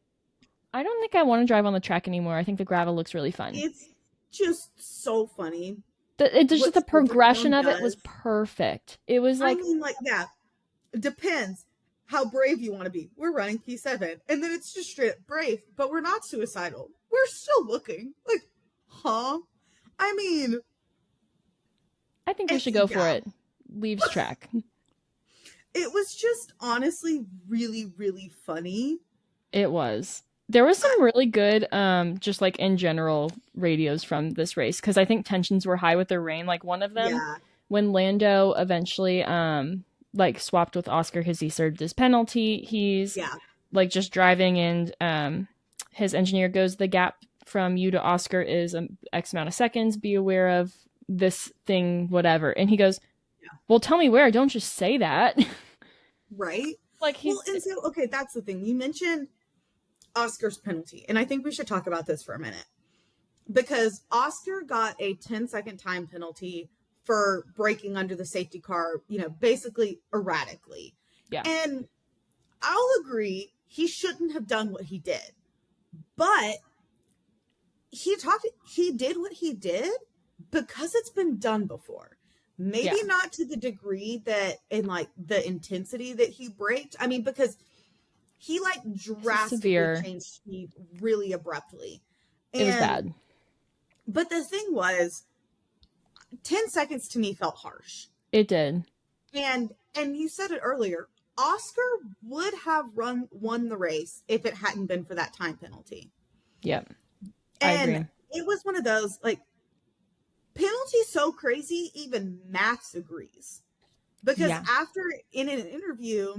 Speaker 1: I don't think I want to drive on the track anymore. I think the gravel looks really fun.
Speaker 2: It's just so funny
Speaker 1: Just
Speaker 2: what
Speaker 1: the progression
Speaker 2: Silverstone
Speaker 1: of it was
Speaker 2: does.
Speaker 1: perfect. It was
Speaker 2: I
Speaker 1: like,
Speaker 2: mean, like, yeah, it depends how brave you want to be. We're running P7, and then it's just straight up brave, but we're not suicidal. We're still looking. Like, huh? I mean,
Speaker 1: I think we should go for
Speaker 2: yeah.
Speaker 1: it. Leaves track.
Speaker 2: It was just honestly really, really funny.
Speaker 1: It was. There was
Speaker 2: I,
Speaker 1: some really good, just like in general, radios from this race because I think tensions were high with the rain. Like one of them,
Speaker 2: yeah,
Speaker 1: when Lando eventually, like swapped with Oscar because he served his penalty, he's
Speaker 2: yeah,
Speaker 1: like just driving and his engineer goes, the gap from you to Oscar is X amount of seconds. Be aware of this thing, whatever. And he goes,
Speaker 2: yeah,
Speaker 1: well, tell me where. Don't just say that.
Speaker 2: right?
Speaker 1: Like
Speaker 2: Well,
Speaker 1: he,
Speaker 2: and so, okay, that's the thing. You mentioned Oscar's penalty, and I think we should talk about this for a minute because Oscar got a 10-second time penalty for braking under the safety car, basically erratically.
Speaker 1: yeah,
Speaker 2: And I'll agree he shouldn't have done what he did. But he did what he did because it's been done before.
Speaker 1: yeah,
Speaker 2: Maybe not to the degree that in like the intensity that he braked. I mean, because he like
Speaker 1: this is
Speaker 2: drastically
Speaker 1: severe.
Speaker 2: changed speed really abruptly.
Speaker 1: It was
Speaker 2: And
Speaker 1: bad.
Speaker 2: but the thing was 10 seconds to me felt harsh.
Speaker 1: It did.
Speaker 2: And you said it earlier, Oscar would have won the race if it hadn't been for that time penalty.
Speaker 1: Yep, I
Speaker 2: And
Speaker 1: agree.
Speaker 2: it was one of those like penalty so crazy even Max agrees. Because
Speaker 1: Yeah,
Speaker 2: after in an interview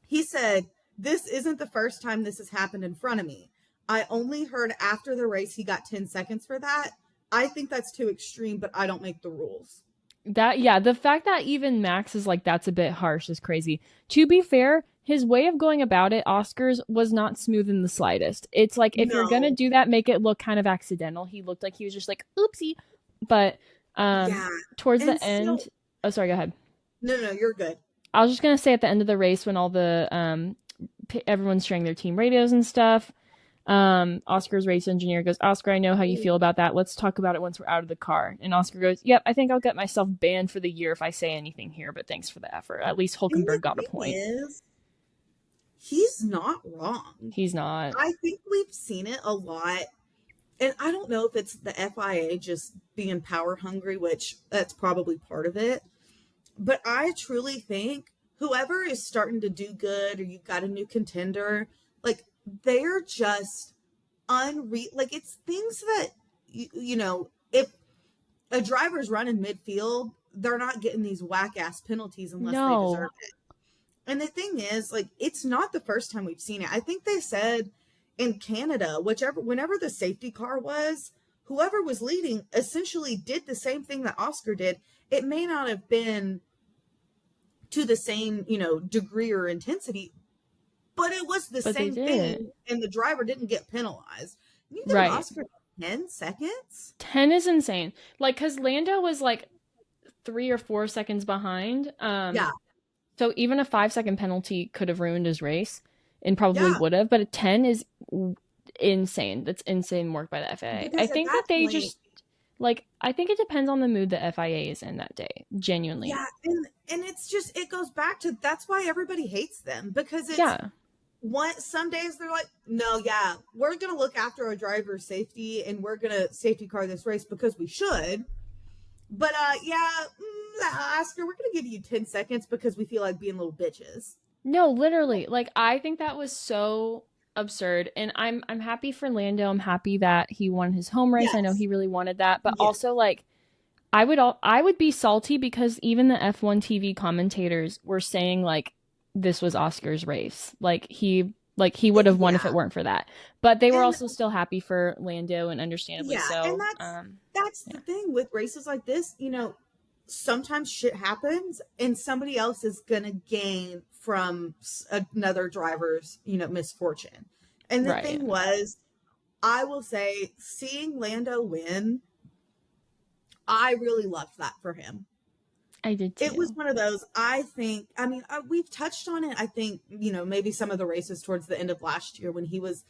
Speaker 2: he said, this isn't the first time this has happened in front of me. I only heard after the race he got 10 seconds for that. I think that's too extreme, but I don't make the rules.
Speaker 1: the fact that even Max is like that's a bit harsh is crazy. To be fair, his way of going about it, Oscar's, was not smooth in the slightest. It's like if you're gonna
Speaker 2: No.
Speaker 1: do that, make it look kind of accidental. He looked like he was just like oopsie, but um,
Speaker 2: Yeah.
Speaker 1: towards
Speaker 2: And
Speaker 1: the end.
Speaker 2: so
Speaker 1: Oh, sorry. Go ahead.
Speaker 2: no, you're good.
Speaker 1: I was just gonna say at the end of the race when all the everyone's sharing their team radios and stuff. Oscar's race engineer goes, Oscar, I know how you feel about that. Let's talk about it once we're out of the car. And Oscar goes, yep, I think I'll get myself banned for the year if I say anything here, but thanks for the effort. At least
Speaker 2: And the
Speaker 1: Hulkenberg got a
Speaker 2: thing
Speaker 1: point.
Speaker 2: is, he's not wrong.
Speaker 1: He's not.
Speaker 2: I think we've seen it a lot. And I don't know if it's the FIA just being power hungry, which that's probably part of it. But I truly think whoever is starting to do good or you've got a new contender, like they're just unreal. Like it's things that, if a driver's running midfield, they're not getting these whack ass penalties unless they
Speaker 1: No.
Speaker 2: deserve it. And the thing is, like, it's not the first time we've seen it. I think they said in Canada, whenever the safety car was, whoever was leading essentially did the same thing that Oscar did. It may not have been to the same, degree or intensity, but it was the
Speaker 1: But they
Speaker 2: same
Speaker 1: did it.
Speaker 2: thing, and the driver didn't get penalized. You give an
Speaker 1: Right.
Speaker 2: Oscar 10 seconds?
Speaker 1: 10 is insane. Like, because Lando was like 3 or 4 seconds behind.
Speaker 2: Yeah,
Speaker 1: So even a 5 second penalty could have ruined his race and probably
Speaker 2: yeah.
Speaker 1: would have, but a 10 is insane. That's insane work by the FIA. I
Speaker 2: Because at
Speaker 1: think
Speaker 2: that
Speaker 1: that they
Speaker 2: point,
Speaker 1: just like I think it depends on the mood the FIA is in that day. Genuinely.
Speaker 2: yeah, and it's just it goes back to that's why everybody hates them because it's
Speaker 1: Yeah.
Speaker 2: some days they're like, no, yeah, we're gonna look after our driver's safety and we're gonna safety car this race because we should. But yeah, Oscar, we're gonna give you 10 seconds because we feel like being little bitches.
Speaker 1: No, literally. Like I think that was so absurd and I'm happy for Lando. I'm happy that he won his home race. I know
Speaker 2: Yes,
Speaker 1: he really wanted that, but
Speaker 2: yes,
Speaker 1: also like I would be salty because even the F1 TV commentators were saying like this was Oscar's race. Like he would have won if it
Speaker 2: yeah,
Speaker 1: weren't for that. But they were
Speaker 2: and
Speaker 1: also still happy for Lando and understandably
Speaker 2: yeah, and
Speaker 1: so.
Speaker 2: that's the
Speaker 1: Yeah.
Speaker 2: thing with races like this. sometimes shit happens and somebody else is going to gain from another driver's, misfortune. And the
Speaker 1: Right.
Speaker 2: thing was, I will say, seeing Lando win, I really loved that for him.
Speaker 1: I did
Speaker 2: It was
Speaker 1: too.
Speaker 2: one of those, I think, I mean, we've touched on it, I think, maybe some of the races towards the end of last year when he was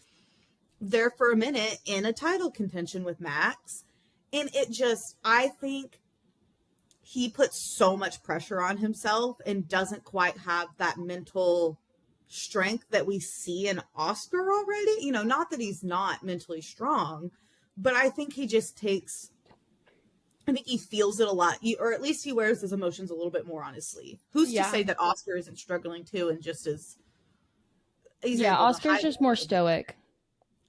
Speaker 2: there for a minute in a title contention with Max. And it just, I think he puts so much pressure on himself and doesn't quite have that mental strength that we see in Oscar already. Not that he's not mentally strong, but I think he just takes, I think he feels it a lot, or at least he wears his emotions a little bit more on his sleeve. Who's to
Speaker 1: Yeah.
Speaker 2: say that Oscar isn't struggling too and just as he's
Speaker 1: Yeah,
Speaker 2: able to
Speaker 1: Oscar's
Speaker 2: hide
Speaker 1: just more
Speaker 2: it?
Speaker 1: stoic.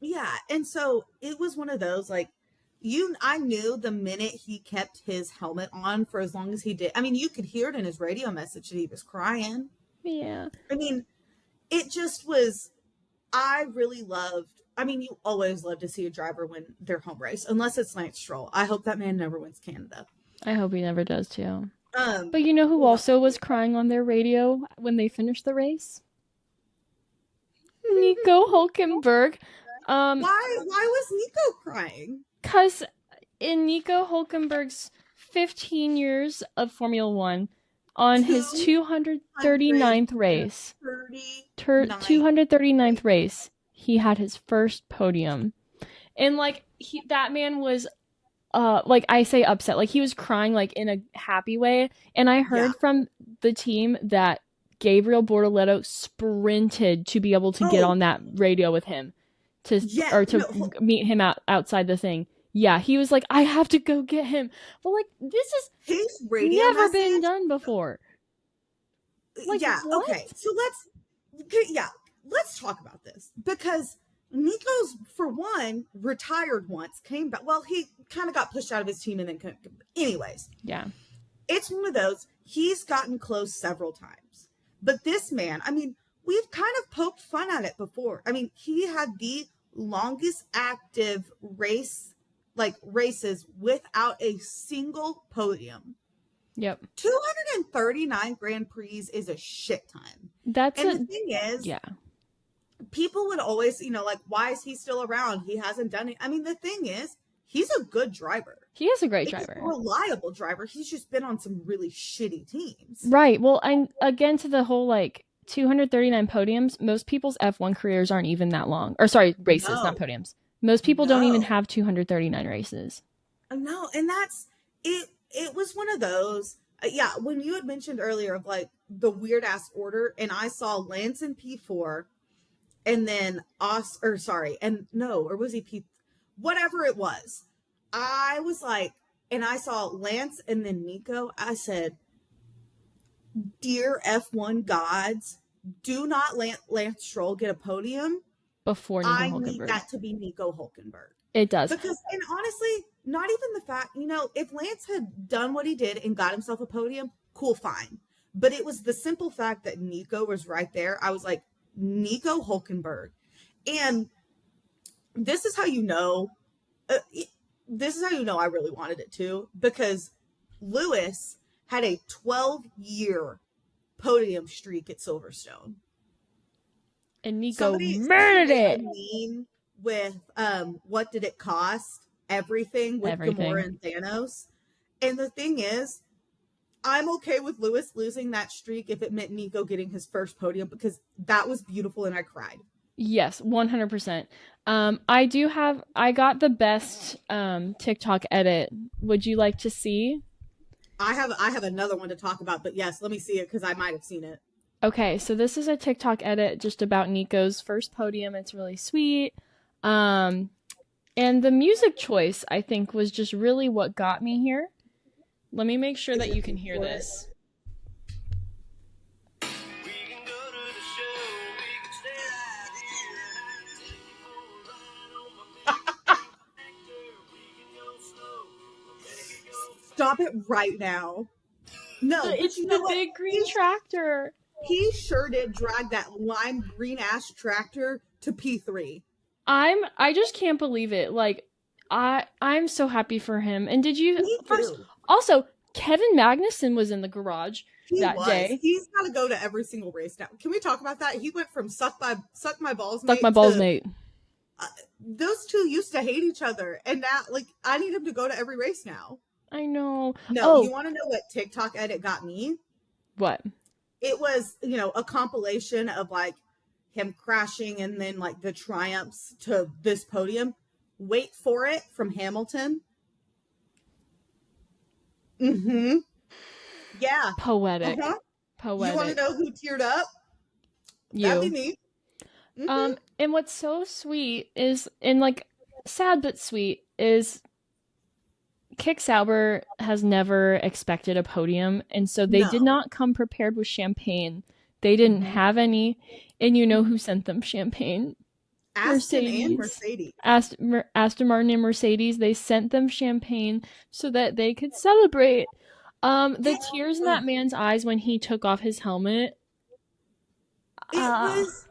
Speaker 2: Yeah. And so it was one of those, like, I knew the minute he kept his helmet on for as long as he did. I mean, you could hear it in his radio message that he was crying.
Speaker 1: Yeah.
Speaker 2: I mean, it just was, I really loved, I mean, you always love to see a driver win their home race, unless it's Lance Stroll. I hope that man never wins Canada.
Speaker 1: I hope he never does too.
Speaker 2: Um,
Speaker 1: But you know who
Speaker 2: what else?
Speaker 1: also was crying on their radio when they finished the race? Nico Hulkenberg. Um,
Speaker 2: Why was Nico crying?
Speaker 1: cause in Nico Hulkenberg's 15 years of Formula One, on his 239th race,
Speaker 2: 239.
Speaker 1: 239th race, he had his first podium. And like that man was like I say upset, like he was crying like in a happy way. And I
Speaker 2: Yeah.
Speaker 1: heard from the team that Gabriel Bortoletto sprinted to be able to get
Speaker 2: Oh,
Speaker 1: on that radio with him to
Speaker 2: yeah.
Speaker 1: or
Speaker 2: No,
Speaker 1: to meet him outside the thing. Yeah, he was like, I have to go get him. But like this has
Speaker 2: his radio
Speaker 1: never been
Speaker 2: message.
Speaker 1: done before. Like
Speaker 2: Yeah. Okay.
Speaker 1: what?
Speaker 2: So yeah, let's talk about this because Nico's, for one, retired once, came back. Well, he kind of got pushed out of his team and then, anyways,
Speaker 1: Yeah.
Speaker 2: it's one of those, he's gotten close several times. But this man, I mean, we've kind of poked fun at it before. I mean, he had the longest active races without a single podium.
Speaker 1: Yep.
Speaker 2: 239 Grand Prix is a shit time.
Speaker 1: That's
Speaker 2: And
Speaker 1: a
Speaker 2: the thing is,
Speaker 1: yeah.
Speaker 2: people would always, like, why is he still around? He hasn't done it. I mean, the thing is, he's a good driver.
Speaker 1: He is a great
Speaker 2: He's a
Speaker 1: driver.
Speaker 2: reliable driver. He's just been on some really shitty teams.
Speaker 1: Right. Well, and again to the whole like 239 podiums, most people's F1 careers aren't even that long. Or sorry, races, not
Speaker 2: No,
Speaker 1: podiums. Most people don't even
Speaker 2: no,
Speaker 1: have 239 races.
Speaker 2: no. And that's it. It was one of those. Yeah, when you had mentioned earlier of like the weird ass order, and I saw Lance in P4, and then and no, or was he P, whatever it was. I was like, and I saw Lance and then Nico. I said, dear F1 gods, do not let Lance Stroll get a podium.
Speaker 1: Before Nico
Speaker 2: I need
Speaker 1: Hulkenberg.
Speaker 2: that to be Nico Hulkenberg.
Speaker 1: It does.
Speaker 2: Because, and honestly, not even the fact, if Lance had done what he did and got himself a podium, cool, fine. But it was the simple fact that Nico was right there. I was like, Nico Hulkenberg. And this is how uh, this is how I really wanted it too, because Lewis had a 12-year podium streak at Silverstone.
Speaker 1: And Nico
Speaker 2: Somebody
Speaker 1: murdered
Speaker 2: made a
Speaker 1: it.
Speaker 2: meme with what did it cost? Everything with Gamora
Speaker 1: Everything.
Speaker 2: and Thanos. And the thing is, I'm okay with Lewis losing that streak if it meant Nico getting his first podium, because that was beautiful and I cried.
Speaker 1: Yes, 100%. I got the best TikTok edit. Would you like to see?
Speaker 2: I have another one to talk about, but yes, let me see it because I might have seen it.
Speaker 1: Okay, so this is a TikTok edit just about Nico's first podium. It's really sweet. Um, and the music choice, I think, was just really what got me here. Let me make sure
Speaker 2: Is
Speaker 1: that
Speaker 2: it
Speaker 1: you can hear
Speaker 2: for it?
Speaker 1: this.
Speaker 2: Stop it right now. No, but
Speaker 1: It's
Speaker 2: you know
Speaker 1: the
Speaker 2: what?
Speaker 1: big green tractor.
Speaker 2: He sure did drag that lime green ash tractor to P3.
Speaker 1: I just can't believe it. Like I'm so happy for him. And did you
Speaker 2: Me
Speaker 1: first
Speaker 2: too.
Speaker 1: also Kevin Magnussen was in the garage
Speaker 2: He
Speaker 1: that
Speaker 2: was.
Speaker 1: day.
Speaker 2: He's got to go to every single race now. Can we talk about that? He went from suck my balls,
Speaker 1: Suck my
Speaker 2: mate,
Speaker 1: balls,
Speaker 2: to
Speaker 1: mate.
Speaker 2: those two used to hate each other, and now like I need him to go to every race now.
Speaker 1: I know.
Speaker 2: No, you
Speaker 1: Oh,
Speaker 2: want to know what TikTok edit got me?
Speaker 1: what?
Speaker 2: It was, a compilation of like him crashing and then like the triumphs to this podium. Wait for it, from Hamilton. Mm-hmm. Yeah.
Speaker 1: Poetic.
Speaker 2: Uh-huh. You want to
Speaker 1: Poetic.
Speaker 2: know who teared up? That'd be
Speaker 1: You.
Speaker 2: me. Mm-hmm.
Speaker 1: And what's so sweet is, and like sad but sweet, is Kick Sauber has never expected a podium, and so they did
Speaker 2: No.
Speaker 1: not come prepared with champagne. They didn't
Speaker 2: Mm-hmm.
Speaker 1: have any, and you know who sent them champagne?
Speaker 2: Aston and
Speaker 1: Mercedes.
Speaker 2: Mercedes.
Speaker 1: Aston Martin and Mercedes, they sent them champagne so that they could celebrate. The
Speaker 2: It,
Speaker 1: tears in
Speaker 2: ugh,
Speaker 1: that man's eyes when he took off his helmet.
Speaker 2: it
Speaker 1: Uh,
Speaker 2: was,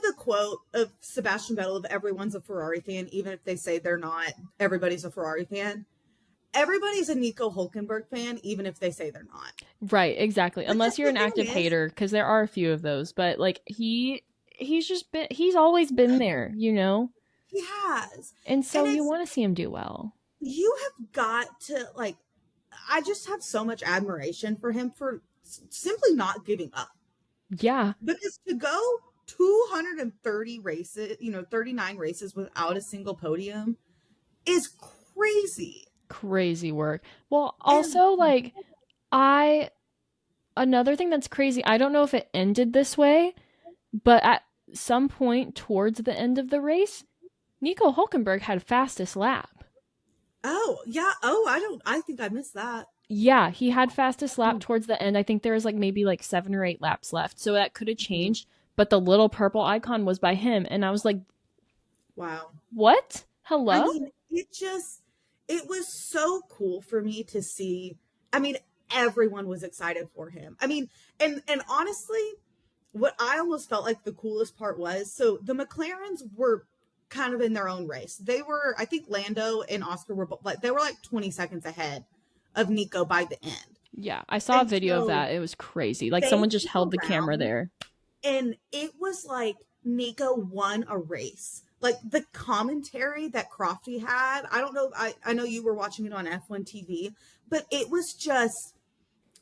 Speaker 2: the quote of Sebastian Vettel of everyone's a Ferrari fan, even if they say they're not. Everybody's a Ferrari fan. Everybody's a Nico Hulkenberg fan, even if they say they're not.
Speaker 1: right, exactly.
Speaker 2: Because
Speaker 1: Unless you're
Speaker 2: the
Speaker 1: an
Speaker 2: thing
Speaker 1: active
Speaker 2: is,
Speaker 1: hater, because there are a few of those, but like he's always been there, you know?
Speaker 2: he has.
Speaker 1: And
Speaker 2: And
Speaker 1: so you
Speaker 2: it's,
Speaker 1: want to see him do well.
Speaker 2: you have got to, like, I just have so much admiration for him for simply not giving up.
Speaker 1: Yeah,
Speaker 2: Because to go 230 races, 39 races without a single podium is crazy.
Speaker 1: crazy work. Well,
Speaker 2: And
Speaker 1: also like I another thing that's crazy, I don't know if it ended this way, but at some point towards the end of the race, Nico Hulkenberg had fastest lap.
Speaker 2: oh, yeah. Oh, I think I missed that.
Speaker 1: Yeah, he had fastest lap
Speaker 2: Mhm.
Speaker 1: towards the end. I think there was like maybe like 7 or 8 laps left. So that could have changed, but the little purple icon was by him and I was like,
Speaker 2: Wow.
Speaker 1: "What?
Speaker 2: I
Speaker 1: Hello?"
Speaker 2: mean, it was so cool for me to see. I mean, everyone was excited for him. I mean, and honestly, what I almost felt like the coolest part was, so the McLarens were kind of in their own race. They were, I think Lando and Oscar were like, they were like 20 seconds ahead of Nico by the end.
Speaker 1: Yeah, I saw a
Speaker 2: And
Speaker 1: video of
Speaker 2: so
Speaker 1: that. It was crazy. Like
Speaker 2: they
Speaker 1: someone just
Speaker 2: came
Speaker 1: held the camera
Speaker 2: around,
Speaker 1: there.
Speaker 2: and it was like Nico won a race. Like the commentary that Crofty had, I don't know, I know you were watching it on F1 TV, but it was just,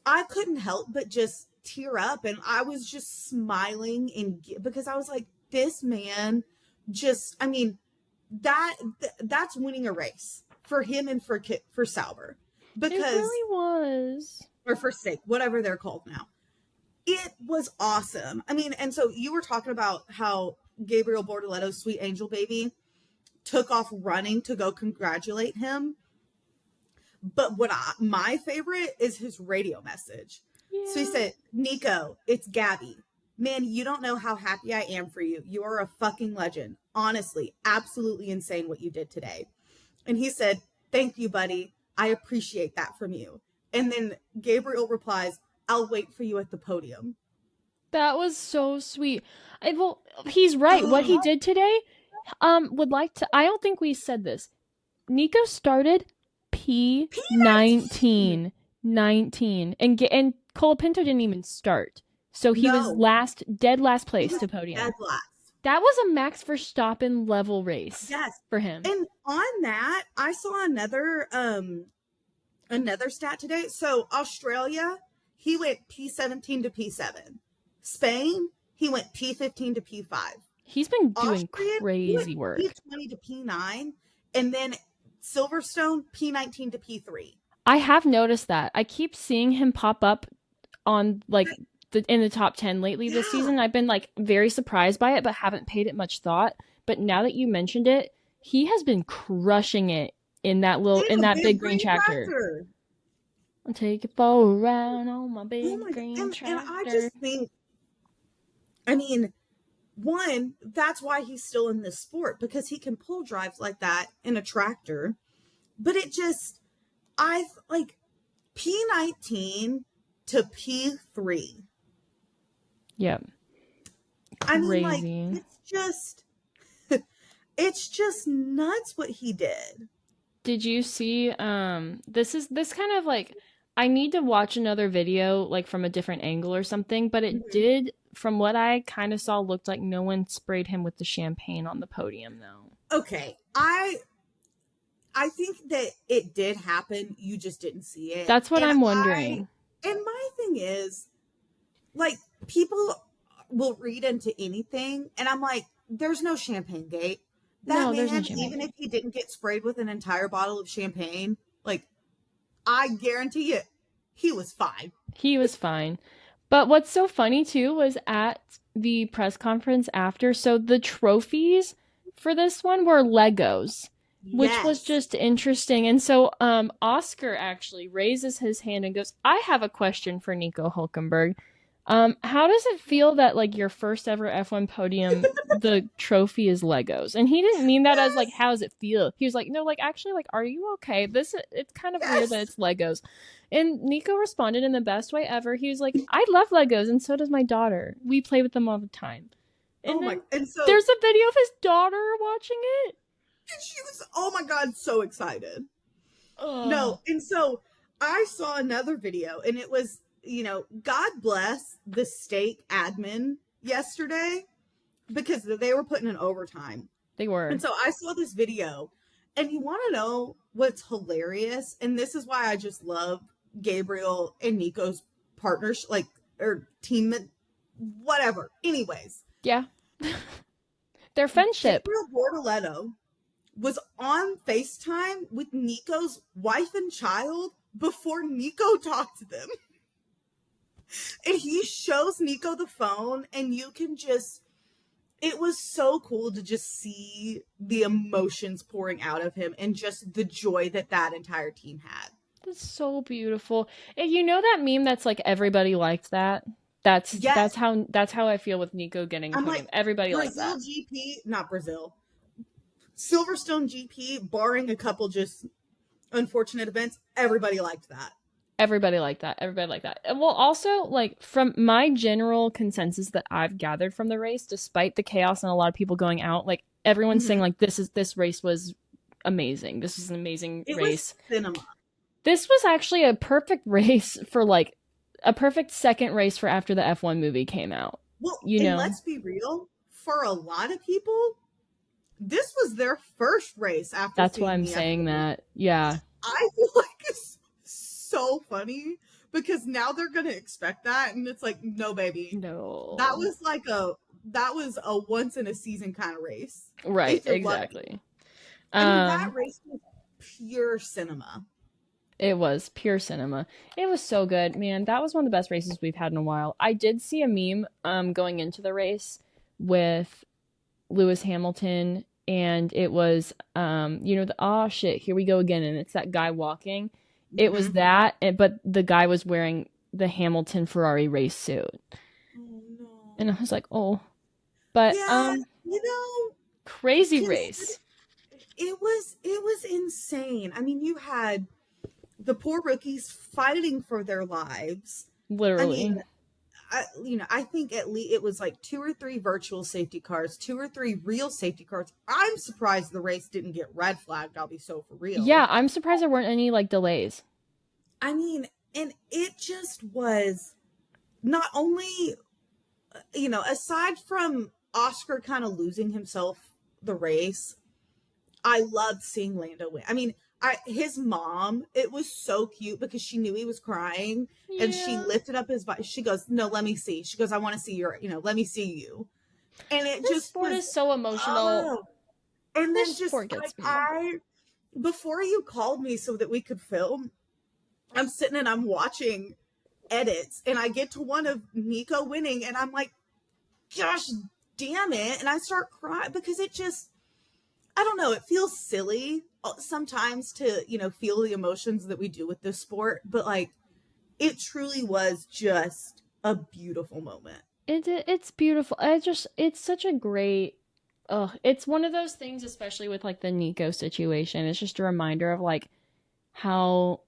Speaker 2: I couldn't help but just tear up, and I was just smiling because I was like, this man just, I mean, that's winning a race for him and for Sauber,
Speaker 1: It
Speaker 2: because,
Speaker 1: really was.
Speaker 2: or for Stake, whatever they're called now. It was awesome. I mean, and so you were talking about how Gabriel Bortoletto's sweet angel baby took off running to go congratulate him. But my favorite is his radio message. So he
Speaker 1: Yeah.
Speaker 2: said, Nico, it's Gabby. Man, you don't know how happy I am for you. You are a fucking legend. Honestly, absolutely insane what you did today. And he said, thank you, buddy. I appreciate that from you. And then Gabriel replies, I'll wait for you at the podium.
Speaker 1: That was so sweet. Well, he's right. What he
Speaker 2: Oh,
Speaker 1: did today, would like to. I don't think we said this. Nico started
Speaker 2: P19.
Speaker 1: P19, 19, and Colapinto didn't even start. So he was
Speaker 2: No,
Speaker 1: dead last
Speaker 2: he
Speaker 1: place
Speaker 2: was
Speaker 1: to podium.
Speaker 2: dead last.
Speaker 1: That was a Max Verstappen level race
Speaker 2: Yes.
Speaker 1: for him.
Speaker 2: And on that, I saw another stat today. So Australia, he went P17 to P7. Spain, he went P15 to P5.
Speaker 1: He's been doing
Speaker 2: Austrian, he went
Speaker 1: crazy work.
Speaker 2: P20 to P9, and then Silverstone P19 to P3.
Speaker 1: I have noticed that. I keep seeing him pop up on like in the top 10 lately this
Speaker 2: Yeah,
Speaker 1: season. I've been like very surprised by it, but haven't paid it much thought. But now that you mentioned it, he has been crushing it
Speaker 2: in
Speaker 1: in
Speaker 2: a
Speaker 1: that
Speaker 2: big
Speaker 1: big green
Speaker 2: green
Speaker 1: tractor.
Speaker 2: tractor.
Speaker 1: I'll take it for a ride on my
Speaker 2: Oh
Speaker 1: big
Speaker 2: my god!
Speaker 1: green
Speaker 2: And I
Speaker 1: tractor.
Speaker 2: just think, I mean, one, that's why he's still in this sport, because he can pull drives like that in a tractor. But it just, I like P19 to P3.
Speaker 1: Yep.
Speaker 2: I mean, like,
Speaker 1: Crazy.
Speaker 2: it's just nuts what he did.
Speaker 1: Did you see this kind of like I need to watch another video like from a different angle or something, but it
Speaker 2: Mhm.
Speaker 1: did from what I kind of saw looked like no one sprayed him with the champagne on the podium though.
Speaker 2: Okay, I think that it did happen. You just didn't see it.
Speaker 1: That's what
Speaker 2: And
Speaker 1: I'm
Speaker 2: I
Speaker 1: wondering.
Speaker 2: and my thing is like people will read into anything and I'm like there's no champagne gate. That
Speaker 1: No, there's no
Speaker 2: man,
Speaker 1: champagne.
Speaker 2: even if he didn't get sprayed with an entire bottle of champagne, like I guarantee it, he was fine.
Speaker 1: He was fine. But what's so funny too was at the press conference after, so the trophies for this one were Legos, which was
Speaker 2: Yes.
Speaker 1: just interesting. And so Oscar actually raises his hand and goes, "I have a question for Nico Hulkenberg. How does it feel that like your first ever F1 podium, the trophy is Legos?" And he didn't mean that as like,
Speaker 2: Yes.
Speaker 1: "How does it feel?" He was like, "No, like actually, like, are you okay? This it's kind of weird that
Speaker 2: Yes.
Speaker 1: it's Legos." And Nico responded in the best way ever. He was like, "I love Legos, and so does my daughter. We play with them all the time."
Speaker 2: Oh
Speaker 1: And
Speaker 2: my,
Speaker 1: then
Speaker 2: and so
Speaker 1: there's a video of his daughter watching it.
Speaker 2: she was, oh my God, so excited.
Speaker 1: Oh,
Speaker 2: No, and so I saw another video and it was, God bless the state admin yesterday because they were putting in overtime.
Speaker 1: they
Speaker 2: And
Speaker 1: were.
Speaker 2: so I saw this video and you want to know what's hilarious? And this is why I just love Gabriel and Nico's partnership, like, or team, whatever. Anyways,
Speaker 1: Yeah, their friendship.
Speaker 2: Gabriel Bortoletto was on FaceTime with Nico's wife and child before Nico talked to them. And he shows Nico the phone, and you can just, it was so cool to just see the emotions pouring out of him and just the joy that that entire team had.
Speaker 1: That's so beautiful. And you know that meme that's like everybody liked that? That's
Speaker 2: Yes,
Speaker 1: that's how that's how I feel with Nico getting a
Speaker 2: I'm like,
Speaker 1: podium. Everybody liked
Speaker 2: Brazil
Speaker 1: that.
Speaker 2: GP, not Brazil, Silverstone GP, barring a couple just unfortunate events, everybody liked that.
Speaker 1: Everybody liked that. Everybody liked that. And well, also like from my general consensus that I've gathered from the race, despite the chaos and a lot of people going out, like everyone's saying
Speaker 2: Mm-hmm.
Speaker 1: like this race was amazing. This is an amazing
Speaker 2: It was
Speaker 1: race.
Speaker 2: cinema.
Speaker 1: This was actually a perfect race for like a perfect second race for after the F1 movie came out.
Speaker 2: Well,
Speaker 1: You
Speaker 2: and
Speaker 1: know,
Speaker 2: let's be real, for a lot of people, this was their first race after
Speaker 1: that's why
Speaker 2: seeing
Speaker 1: I'm
Speaker 2: the
Speaker 1: saying
Speaker 2: F1 movie.
Speaker 1: that. Yeah.
Speaker 2: I feel like it's so funny because now they're gonna expect that, and it's like, no, baby, that
Speaker 1: No.
Speaker 2: was like that was a once in a season kind of race.
Speaker 1: Right,
Speaker 2: If you're lucky,
Speaker 1: exactly.
Speaker 2: I mean, that
Speaker 1: Um,
Speaker 2: race was pure cinema.
Speaker 1: it was pure cinema. It was so good, man. That was one of the best races we've had in a while. I did see a meme going into the race with Lewis Hamilton, and it was the oh shit, here we go again, and it's that guy walking. It was
Speaker 2: Mm-hmm.
Speaker 1: that, but the guy was wearing the Hamilton Ferrari race suit.
Speaker 2: Oh
Speaker 1: And I
Speaker 2: no.
Speaker 1: was like, "Oh." But
Speaker 2: Yeah, you know,
Speaker 1: crazy
Speaker 2: consider
Speaker 1: race.
Speaker 2: it was insane. I mean, you had the poor rookies fighting for their lives. I
Speaker 1: Literally.
Speaker 2: mean, I think at least it was like two or three virtual safety cars, two or three real safety cars. I'm surprised the race didn't get red flagged. I'll be so for real.
Speaker 1: Yeah, I'm surprised there weren't any like delays.
Speaker 2: I mean, and it just was not only, aside from Oscar kind of losing himself the race, I loved seeing Lando win. I mean, his mom, it was so cute because she knew he was crying and she
Speaker 1: Yeah.
Speaker 2: lifted up his voice. She goes, "No, let me see." She goes, "I want to see let me see you." And it
Speaker 1: This
Speaker 2: just
Speaker 1: sport
Speaker 2: was,
Speaker 1: is so emotional.
Speaker 2: oh. And
Speaker 1: This
Speaker 2: then just
Speaker 1: sport gets
Speaker 2: like
Speaker 1: me.
Speaker 2: before you called me so that we could film, I'm sitting and I'm watching edits and I get to one of Nico winning and I'm like, gosh damn it. And I start crying because it just, I don't know, it feels silly sometimes to, feel the emotions that we do with this sport, but like it truly was just a beautiful moment.
Speaker 1: It's beautiful. It's such a great. It's one of those things, especially with like the Nico situation. It's just a reminder of like how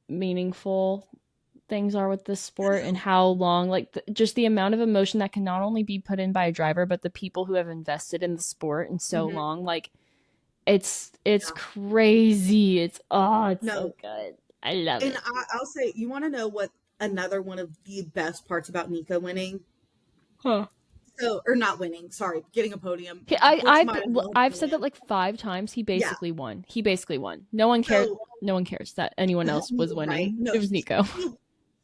Speaker 1: meaningful things are with this
Speaker 2: I
Speaker 1: sport and
Speaker 2: know.
Speaker 1: how long like just the amount of emotion that can not only be put in by a driver but the people who have invested in the sport and so
Speaker 2: Mm-hmm.
Speaker 1: long like It's
Speaker 2: Yeah.
Speaker 1: crazy. It's so
Speaker 2: No.
Speaker 1: good. I love
Speaker 2: And
Speaker 1: it.
Speaker 2: I'll say, you want to know what another one of the best parts about Nico winning?
Speaker 1: Huh.
Speaker 2: So, or not winning, sorry, getting a podium,
Speaker 1: He,
Speaker 2: which might as well have
Speaker 1: I've
Speaker 2: been a
Speaker 1: said that
Speaker 2: win.
Speaker 1: like 5 times. He
Speaker 2: Yeah.
Speaker 1: basically won. He basically won. No one cared.
Speaker 2: So,
Speaker 1: No one cares that anyone else was
Speaker 2: right.
Speaker 1: winning.
Speaker 2: No,
Speaker 1: It was Nico.
Speaker 2: he,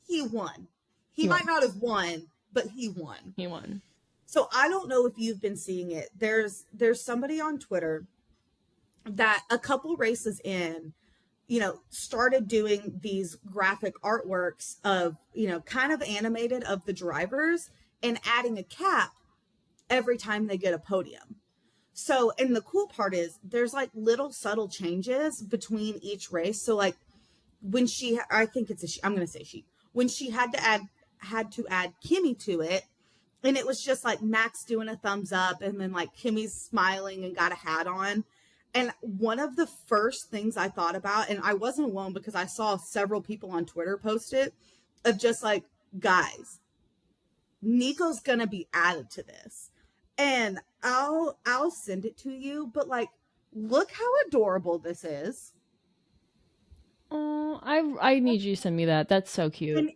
Speaker 2: he won. He
Speaker 1: He
Speaker 2: might
Speaker 1: won.
Speaker 2: not have won, but he won.
Speaker 1: He won.
Speaker 2: So I don't know if you've been seeing it. There's somebody on Twitter that a couple races in, started doing these graphic artworks of, kind of animated of the drivers and adding a cap every time they get a podium. So, and the cool part is there's like little subtle changes between each race. So like when I think it's a she, I'm going to say she, when she had to add Kimmy to it, and it was just like Max doing a thumbs up and then like Kimmy's smiling and got a hat on. And one of the first things I thought about, and I wasn't alone because I saw several people on Twitter post it, of just like, guys, Nico's gonna be added to this. And I'll send it to you, but like, look how adorable this is.
Speaker 1: Oh, I need you to send me that. That's so cute.
Speaker 2: And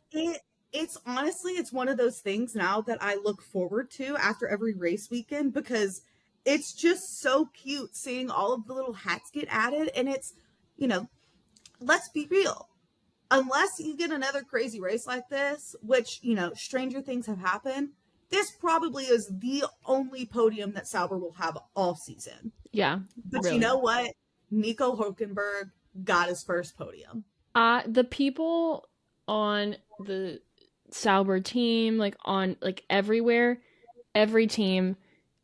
Speaker 2: it's honestly, it's one of those things now that I look forward to after every race weekend, because it's just so cute seeing all of the little hats get added. And it's, you know, let's be real. Unless you get another crazy race like this, which, stranger things have happened, this probably is the only podium that Sauber will have all season.
Speaker 1: Yeah,
Speaker 2: But you
Speaker 1: really.
Speaker 2: know what? Nico Hulkenberg got his first podium.
Speaker 1: The people on the Sauber team, like on like everywhere, every team,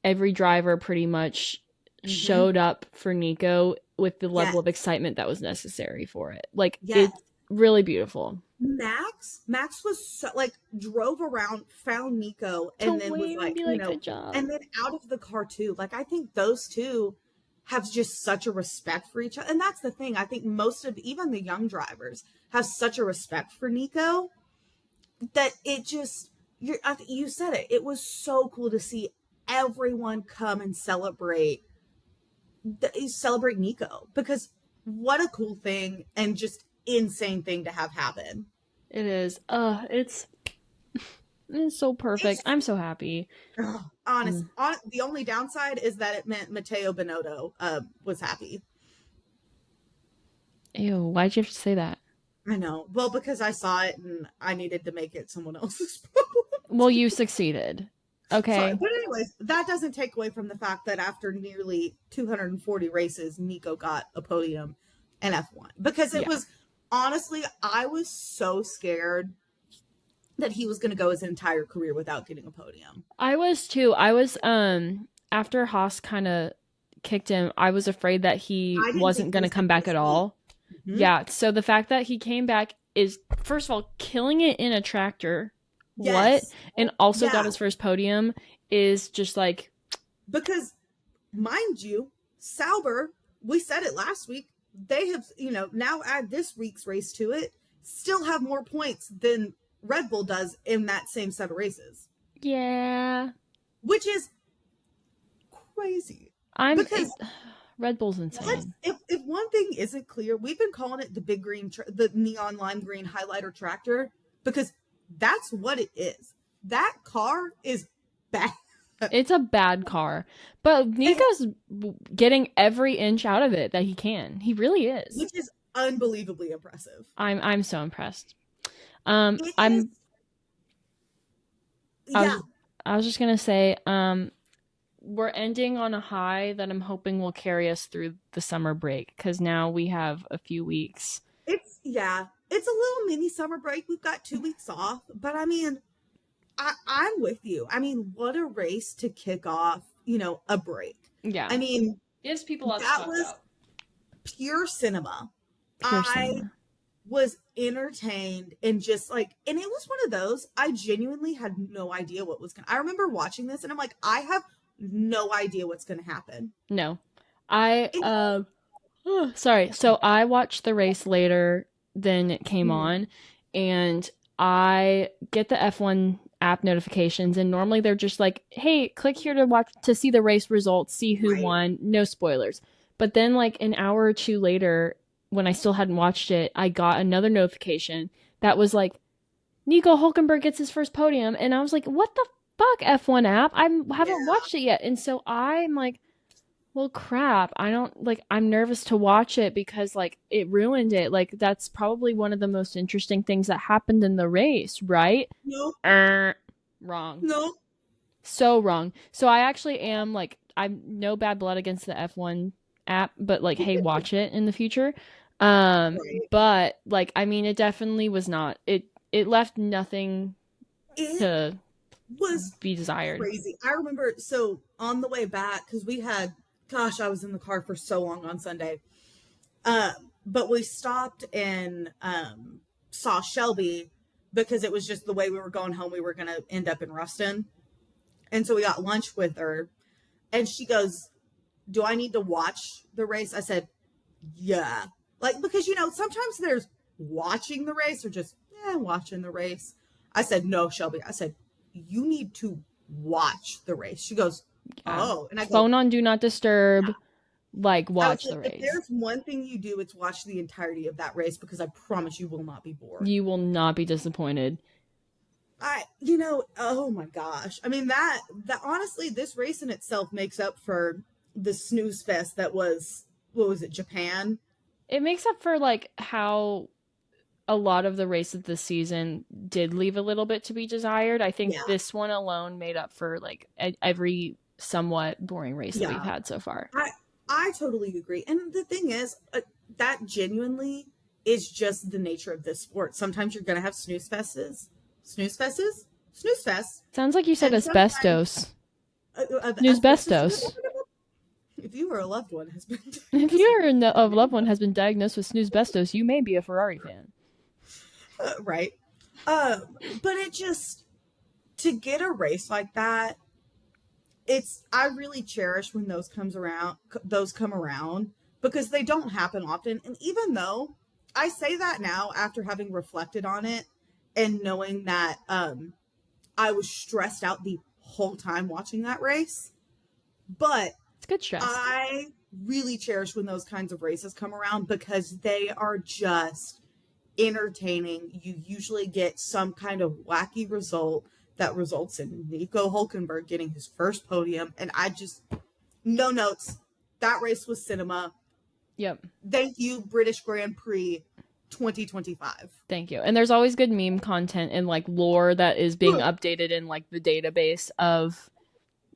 Speaker 1: every driver pretty much
Speaker 2: Mm-hmm.
Speaker 1: showed up for Nico with the level
Speaker 2: Yes.
Speaker 1: of excitement that was necessary for it. Like
Speaker 2: Yes.
Speaker 1: it's really beautiful.
Speaker 2: Max was so, like, drove around, found Nico,
Speaker 1: To
Speaker 2: and then was
Speaker 1: wave and
Speaker 2: like,
Speaker 1: be like, good job.
Speaker 2: and then out of the car too. Like, I think those two have just such a respect for each other. And that's the thing. I think most of even the young drivers have such a respect for Nico that it just you said it. It was so cool to see everyone come and celebrate Nico, because what a cool thing and just insane thing to have happen.
Speaker 1: It is. It's so perfect.
Speaker 2: It's
Speaker 1: I'm so happy.
Speaker 2: honest.
Speaker 1: Mm.
Speaker 2: The only downside is that it meant Matteo Binotto was happy.
Speaker 1: Ew, why'd you have to say that?
Speaker 2: I know. Well, because I saw it and I needed to make it someone else's problem.
Speaker 1: Well, you succeeded.
Speaker 2: Sorry.
Speaker 1: Okay.
Speaker 2: But anyways, that doesn't take away from the fact that after nearly 240 races, Nico got a podium in F1. Because it
Speaker 1: Yeah.
Speaker 2: was, honestly, I was so scared that he was going to go his entire career without getting a podium.
Speaker 1: I was too. I was after Haas kind of kicked him, I was afraid that he
Speaker 2: I didn't think
Speaker 1: wasn't
Speaker 2: he
Speaker 1: going to
Speaker 2: was going
Speaker 1: come
Speaker 2: to
Speaker 1: back
Speaker 2: miss
Speaker 1: at
Speaker 2: a week.
Speaker 1: all.
Speaker 2: Mm-hmm.
Speaker 1: Yeah, so the fact that he came back is first of all killing it in a tractor. What?
Speaker 2: Yes.
Speaker 1: And also got
Speaker 2: Yeah.
Speaker 1: his first podium is just like
Speaker 2: Because, mind you, Sauber, we said it last week, they have, now add this week's race to it, still have more points than Red Bull does in that same set of races,
Speaker 1: yeah.
Speaker 2: which is crazy.
Speaker 1: I'm
Speaker 2: Because
Speaker 1: Red Bull's insane.
Speaker 2: if one thing isn't clear, we've been calling it the big the neon lime green highlighter tractor, because that's what it is. That car is bad.
Speaker 1: It's a bad car, but Nico's getting every inch out of it that he can. He really is.
Speaker 2: Which is unbelievably impressive.
Speaker 1: I'm so impressed.
Speaker 2: It is,
Speaker 1: I'm I
Speaker 2: yeah.
Speaker 1: was I was just gonna say, we're ending on a high that I'm hoping will carry us through the summer break because now we have a few weeks.
Speaker 2: It's a little mini summer break. We've got 2 weeks off, but I mean, I'm with you. I mean, what a race to kick off, a break.
Speaker 1: Yeah,
Speaker 2: I mean,
Speaker 1: gives people lots to
Speaker 2: that
Speaker 1: talk
Speaker 2: was
Speaker 1: about.
Speaker 2: pure cinema.
Speaker 1: Pure
Speaker 2: I
Speaker 1: cinema.
Speaker 2: was entertained and just like, and it was one of those, I genuinely had no idea what was going to, I remember watching this and I'm like, I have no idea what's going to happen.
Speaker 1: No, I
Speaker 2: And,
Speaker 1: sorry. So I watched the race later than it came
Speaker 2: mm,
Speaker 1: on, and I get the F1 app notifications, and normally they're just like, "Hey, click here to watch to see the race results, see who
Speaker 2: right.
Speaker 1: won, no spoilers." But then, like, an hour or two later, when I still hadn't watched it, I got another notification that was like, Nico Hulkenberg gets his first podium. And I was like, what the fuck, F1 app? I haven't
Speaker 2: Yeah.
Speaker 1: watched it yet. And so I'm like, well, crap. I don't like, I'm nervous to watch it because, like, it ruined it. Like, that's probably one of the most interesting things that happened in the race, right?
Speaker 2: No.
Speaker 1: Wrong.
Speaker 2: No.
Speaker 1: So wrong. So I actually am like, I'm no bad blood against the F1 app, but like, hey, watch it in the future.
Speaker 2: Right.
Speaker 1: But like, I mean, it definitely was not. It left nothing
Speaker 2: It
Speaker 1: to
Speaker 2: was
Speaker 1: be desired.
Speaker 2: crazy. I remember, so on the way back, because we had, gosh, I was in the car for so long on Sunday. But we stopped and saw Shelby because it was just the way we were going home. We were going to end up in Ruston. And so we got lunch with her. And she goes, do I need to watch the race? I said, yeah. Like, because, sometimes there's watching the race or just, watching the race. I said, no, Shelby. I said, you need to watch the race. She goes,
Speaker 1: Yeah.
Speaker 2: oh. And I go,
Speaker 1: Phone on do not disturb.
Speaker 2: yeah.
Speaker 1: Like,
Speaker 2: I was
Speaker 1: watch
Speaker 2: like,
Speaker 1: the
Speaker 2: if
Speaker 1: race.
Speaker 2: there's one thing you do, it's watch the entirety of that race because I promise you will not be bored.
Speaker 1: You will not be disappointed.
Speaker 2: Oh my gosh. I mean, that honestly, this race in itself makes up for the snooze fest that was, what was it, Japan?
Speaker 1: It makes up for like how a lot of the races this season did leave a little bit to be desired. I think
Speaker 2: Yeah.
Speaker 1: this one alone made up for like every somewhat boring race that we've
Speaker 2: Yeah.
Speaker 1: had so far.
Speaker 2: I totally agree. And the thing is, that genuinely is just the nature of this sport. Sometimes you're going to have snooze fests, snooze fests.
Speaker 1: Sounds like you said
Speaker 2: And sometimes,
Speaker 1: asbestos.
Speaker 2: asbestos,
Speaker 1: Snoozebestos.
Speaker 2: if you or a loved one has been
Speaker 1: If
Speaker 2: diagnosed
Speaker 1: your loved one has been diagnosed with snoozebestos, you may be a Ferrari fan.
Speaker 2: right. But it just, to get a race like that, I really cherish when those come around because they don't happen often. And even though I say that now after having reflected on it and knowing that I was stressed out the whole time watching that race, but
Speaker 1: It's good stress.
Speaker 2: I really cherish when those kinds of races come around because they are just entertaining. You usually get some kind of wacky result that results in Nico Hulkenberg getting his first podium. And no notes. That race was cinema.
Speaker 1: Yep.
Speaker 2: Thank you, British Grand Prix 2025.
Speaker 1: Thank you. And there's always good meme content and like lore that is being updated in like the database of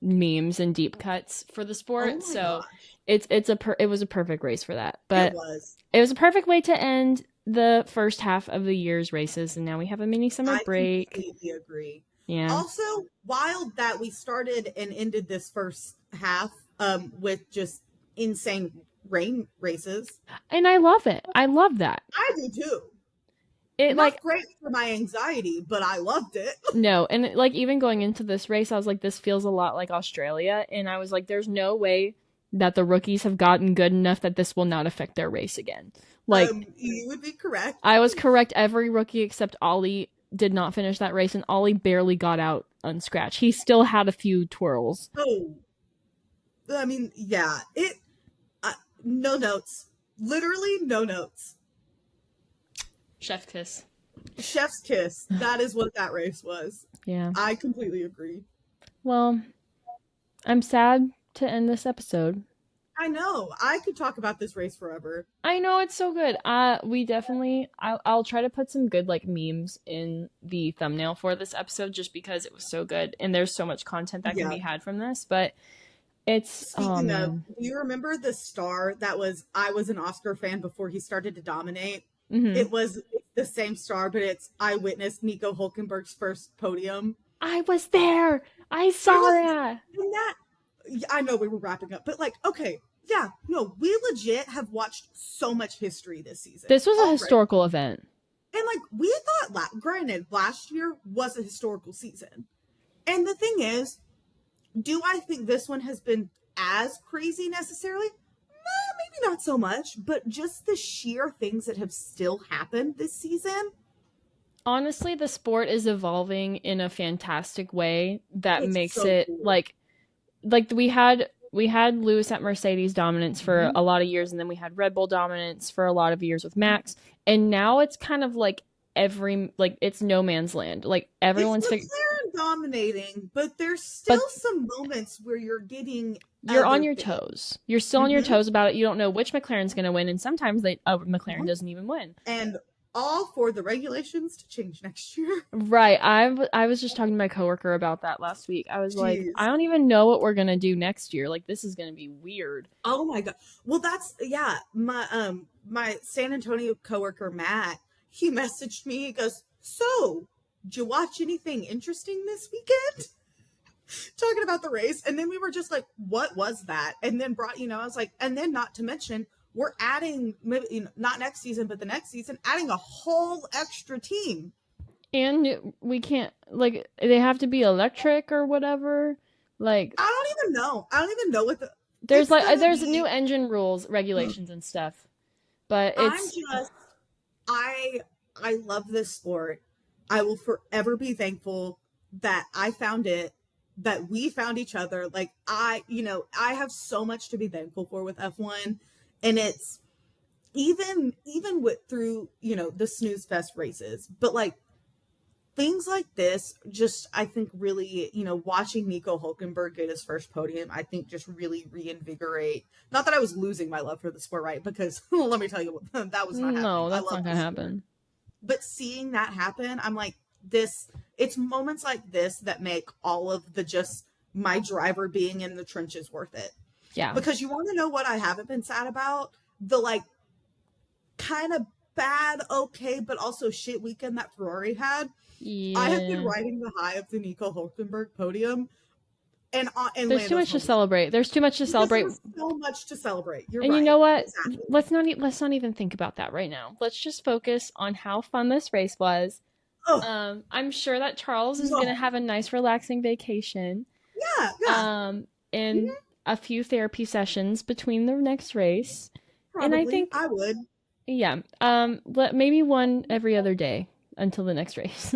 Speaker 1: memes and deep cuts for the sport.
Speaker 2: Oh my
Speaker 1: So
Speaker 2: gosh.
Speaker 1: it was a perfect race for that.
Speaker 2: It
Speaker 1: But
Speaker 2: was.
Speaker 1: it was a perfect way to end the first half of the year's races, and now we have a mini summer
Speaker 2: I
Speaker 1: break.
Speaker 2: completely agree.
Speaker 1: Yeah.
Speaker 2: Also, wild that we started and ended this first half with just insane rain races.
Speaker 1: And I love it. I love that.
Speaker 2: I do too.
Speaker 1: It
Speaker 2: Not
Speaker 1: like
Speaker 2: great for my anxiety, but I loved it.
Speaker 1: no, and like even going into this race, I was like, this feels a lot like Australia, and I was like, there's no way that the rookies have gotten good enough that this will not affect their race again. Like
Speaker 2: You would be correct.
Speaker 1: I was correct. Every rookie except Ollie did not finish that race, and Ollie barely got out unscratched. He still had a few twirls.
Speaker 2: Oh, I mean, yeah. No notes. Literally no notes.
Speaker 1: Chef kiss.
Speaker 2: Chef's kiss. That is what that race was.
Speaker 1: Yeah.
Speaker 2: I completely agree.
Speaker 1: Well, I'm sad to end this episode.
Speaker 2: I know. I could talk about this race forever.
Speaker 1: I know it's so good. We definitely. I'll try to put some good like memes in the thumbnail for this episode, just because it was so good, and there's so much content that can be had from this. But it's
Speaker 2: Speaking of, do you remember the star that was? I was an Oscar fan before he started to dominate.
Speaker 1: Mm-hmm.
Speaker 2: It was the same star, but it's I witnessed Nico Hulkenberg's first podium.
Speaker 1: I was there. I saw that.
Speaker 2: And I know we were wrapping up, but like, okay, yeah, no, we legit have watched so much history this season.
Speaker 1: This was a historical event.
Speaker 2: And like, we thought, granted, last year was a historical season. And the thing is, do I think this one has been as crazy necessarily? Maybe not so much, but just the sheer things that have still happened this season.
Speaker 1: Honestly, the sport is evolving in a fantastic way that makes
Speaker 2: so
Speaker 1: it
Speaker 2: cool.
Speaker 1: like we had we had Lewis at Mercedes dominance for
Speaker 2: Mhm.
Speaker 1: a lot of years, and then we had Red Bull dominance for a lot of years with Max, and now it's kind of like it's no man's land. Like
Speaker 2: It's
Speaker 1: everyone's
Speaker 2: McLaren dominating, but there's
Speaker 1: but
Speaker 2: still some moments where you're getting
Speaker 1: you're on
Speaker 2: other
Speaker 1: your
Speaker 2: things.
Speaker 1: toes. You're still on your
Speaker 2: Hmm.
Speaker 1: toes about it. You don't know which McLaren's going to win, and sometimes McLaren doesn't even win.
Speaker 2: And all for the regulations to change next year.
Speaker 1: Right. I was just talking to my coworker about that last week. I was like, I
Speaker 2: Jeez.
Speaker 1: don't even know what we're gonna do next year. Like, this is gonna be weird.
Speaker 2: Oh my god. Well, that's yeah. My San Antonio coworker Matt, he messaged me. He goes, "So, did you watch anything interesting this weekend?" Talking about the race, and then we were just like, "What was that?" And then I was like, and then not to mention, we're adding maybe not next season, but the next season, adding a whole extra team.
Speaker 1: And we can't like they have to be electric or whatever. Like,
Speaker 2: I don't even know. I don't even know what the.
Speaker 1: there's
Speaker 2: It's
Speaker 1: like
Speaker 2: gonna
Speaker 1: there's new
Speaker 2: be.
Speaker 1: engine rules, regulations, and stuff. But
Speaker 2: I'm
Speaker 1: it's
Speaker 2: just I I love this sport. I will forever be thankful that I found it, that we found each other. Like I have so much to be thankful for with F1, and it's even with through, the snooze fest races, but like things like this just I think really, watching Nico Hulkenberg get his first podium, I think just really reinvigorate. Not that I was losing my love for the sport, right? Because let me tell you what, that was not happening.
Speaker 1: no,
Speaker 2: I
Speaker 1: that's
Speaker 2: love
Speaker 1: not gonna
Speaker 2: this sport.
Speaker 1: happen.
Speaker 2: But seeing that happen, I'm like, it's moments like this that make all of the just my driver being in the trenches worth it.
Speaker 1: Yeah.
Speaker 2: Because you want to know what I haven't been sad about? The like kind of bad, okay, but also shit weekend that Ferrari had. I have been
Speaker 1: Yeah.
Speaker 2: riding the high of the Nico Hulkenberg podium and
Speaker 1: There's too
Speaker 2: Lando's
Speaker 1: much to
Speaker 2: home
Speaker 1: celebrate. There's too much to
Speaker 2: because
Speaker 1: celebrate.
Speaker 2: there's so much to celebrate. You're
Speaker 1: And you
Speaker 2: right.
Speaker 1: know what?
Speaker 2: Exactly.
Speaker 1: Let's not even think about that right now. Let's just focus on how fun this race was.
Speaker 2: Oh,
Speaker 1: I'm sure that Charles is gonna
Speaker 2: no.
Speaker 1: have a nice relaxing vacation.
Speaker 2: Yeah, yeah.
Speaker 1: And
Speaker 2: Mhm.
Speaker 1: a few therapy sessions between the next race. And I
Speaker 2: Probably.
Speaker 1: think
Speaker 2: I would.
Speaker 1: yeah, maybe one every other day until the next race.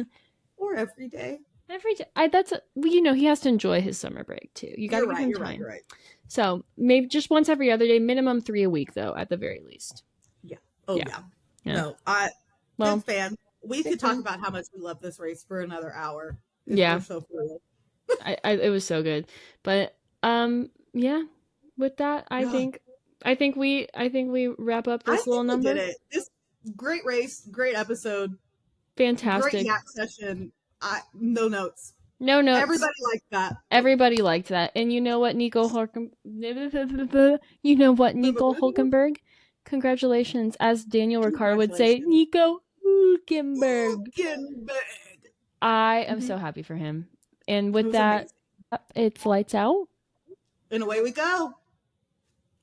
Speaker 2: Or every day.
Speaker 1: Every day. Well, he has to enjoy his summer break too. You got to
Speaker 2: You're
Speaker 1: give
Speaker 2: right.
Speaker 1: him
Speaker 2: You're right.
Speaker 1: time.
Speaker 2: You're right.
Speaker 1: So maybe just once every other day, minimum 3 a week though, at the very least.
Speaker 2: Yeah. Oh,
Speaker 1: Yeah.
Speaker 2: yeah.
Speaker 1: Yeah.
Speaker 2: No, I big
Speaker 1: Well,
Speaker 2: fan. We
Speaker 1: big
Speaker 2: could talk
Speaker 1: fan.
Speaker 2: about how much we love this race for another hour if we're
Speaker 1: Yeah.
Speaker 2: so full.
Speaker 1: It was so good. But yeah, with that,
Speaker 2: Yeah.
Speaker 1: I think we wrap up
Speaker 2: I
Speaker 1: this little
Speaker 2: think we did
Speaker 1: number.
Speaker 2: it. This great race, great episode, great
Speaker 1: Fantastic.
Speaker 2: yak session. No notes.
Speaker 1: No notes.
Speaker 2: Everybody liked that.
Speaker 1: Everybody liked that. And you know what, you know what, Nico Hulkenberg? Congratulations. As Daniel Ricciardo would say,
Speaker 2: Congratulations.
Speaker 1: Nico Hulkenberg.
Speaker 2: Hulkenberg.
Speaker 1: I am
Speaker 2: Mhm.
Speaker 1: so happy for him. And
Speaker 2: It
Speaker 1: with
Speaker 2: was
Speaker 1: that,
Speaker 2: amazing.
Speaker 1: it's lights out.
Speaker 2: And away we go.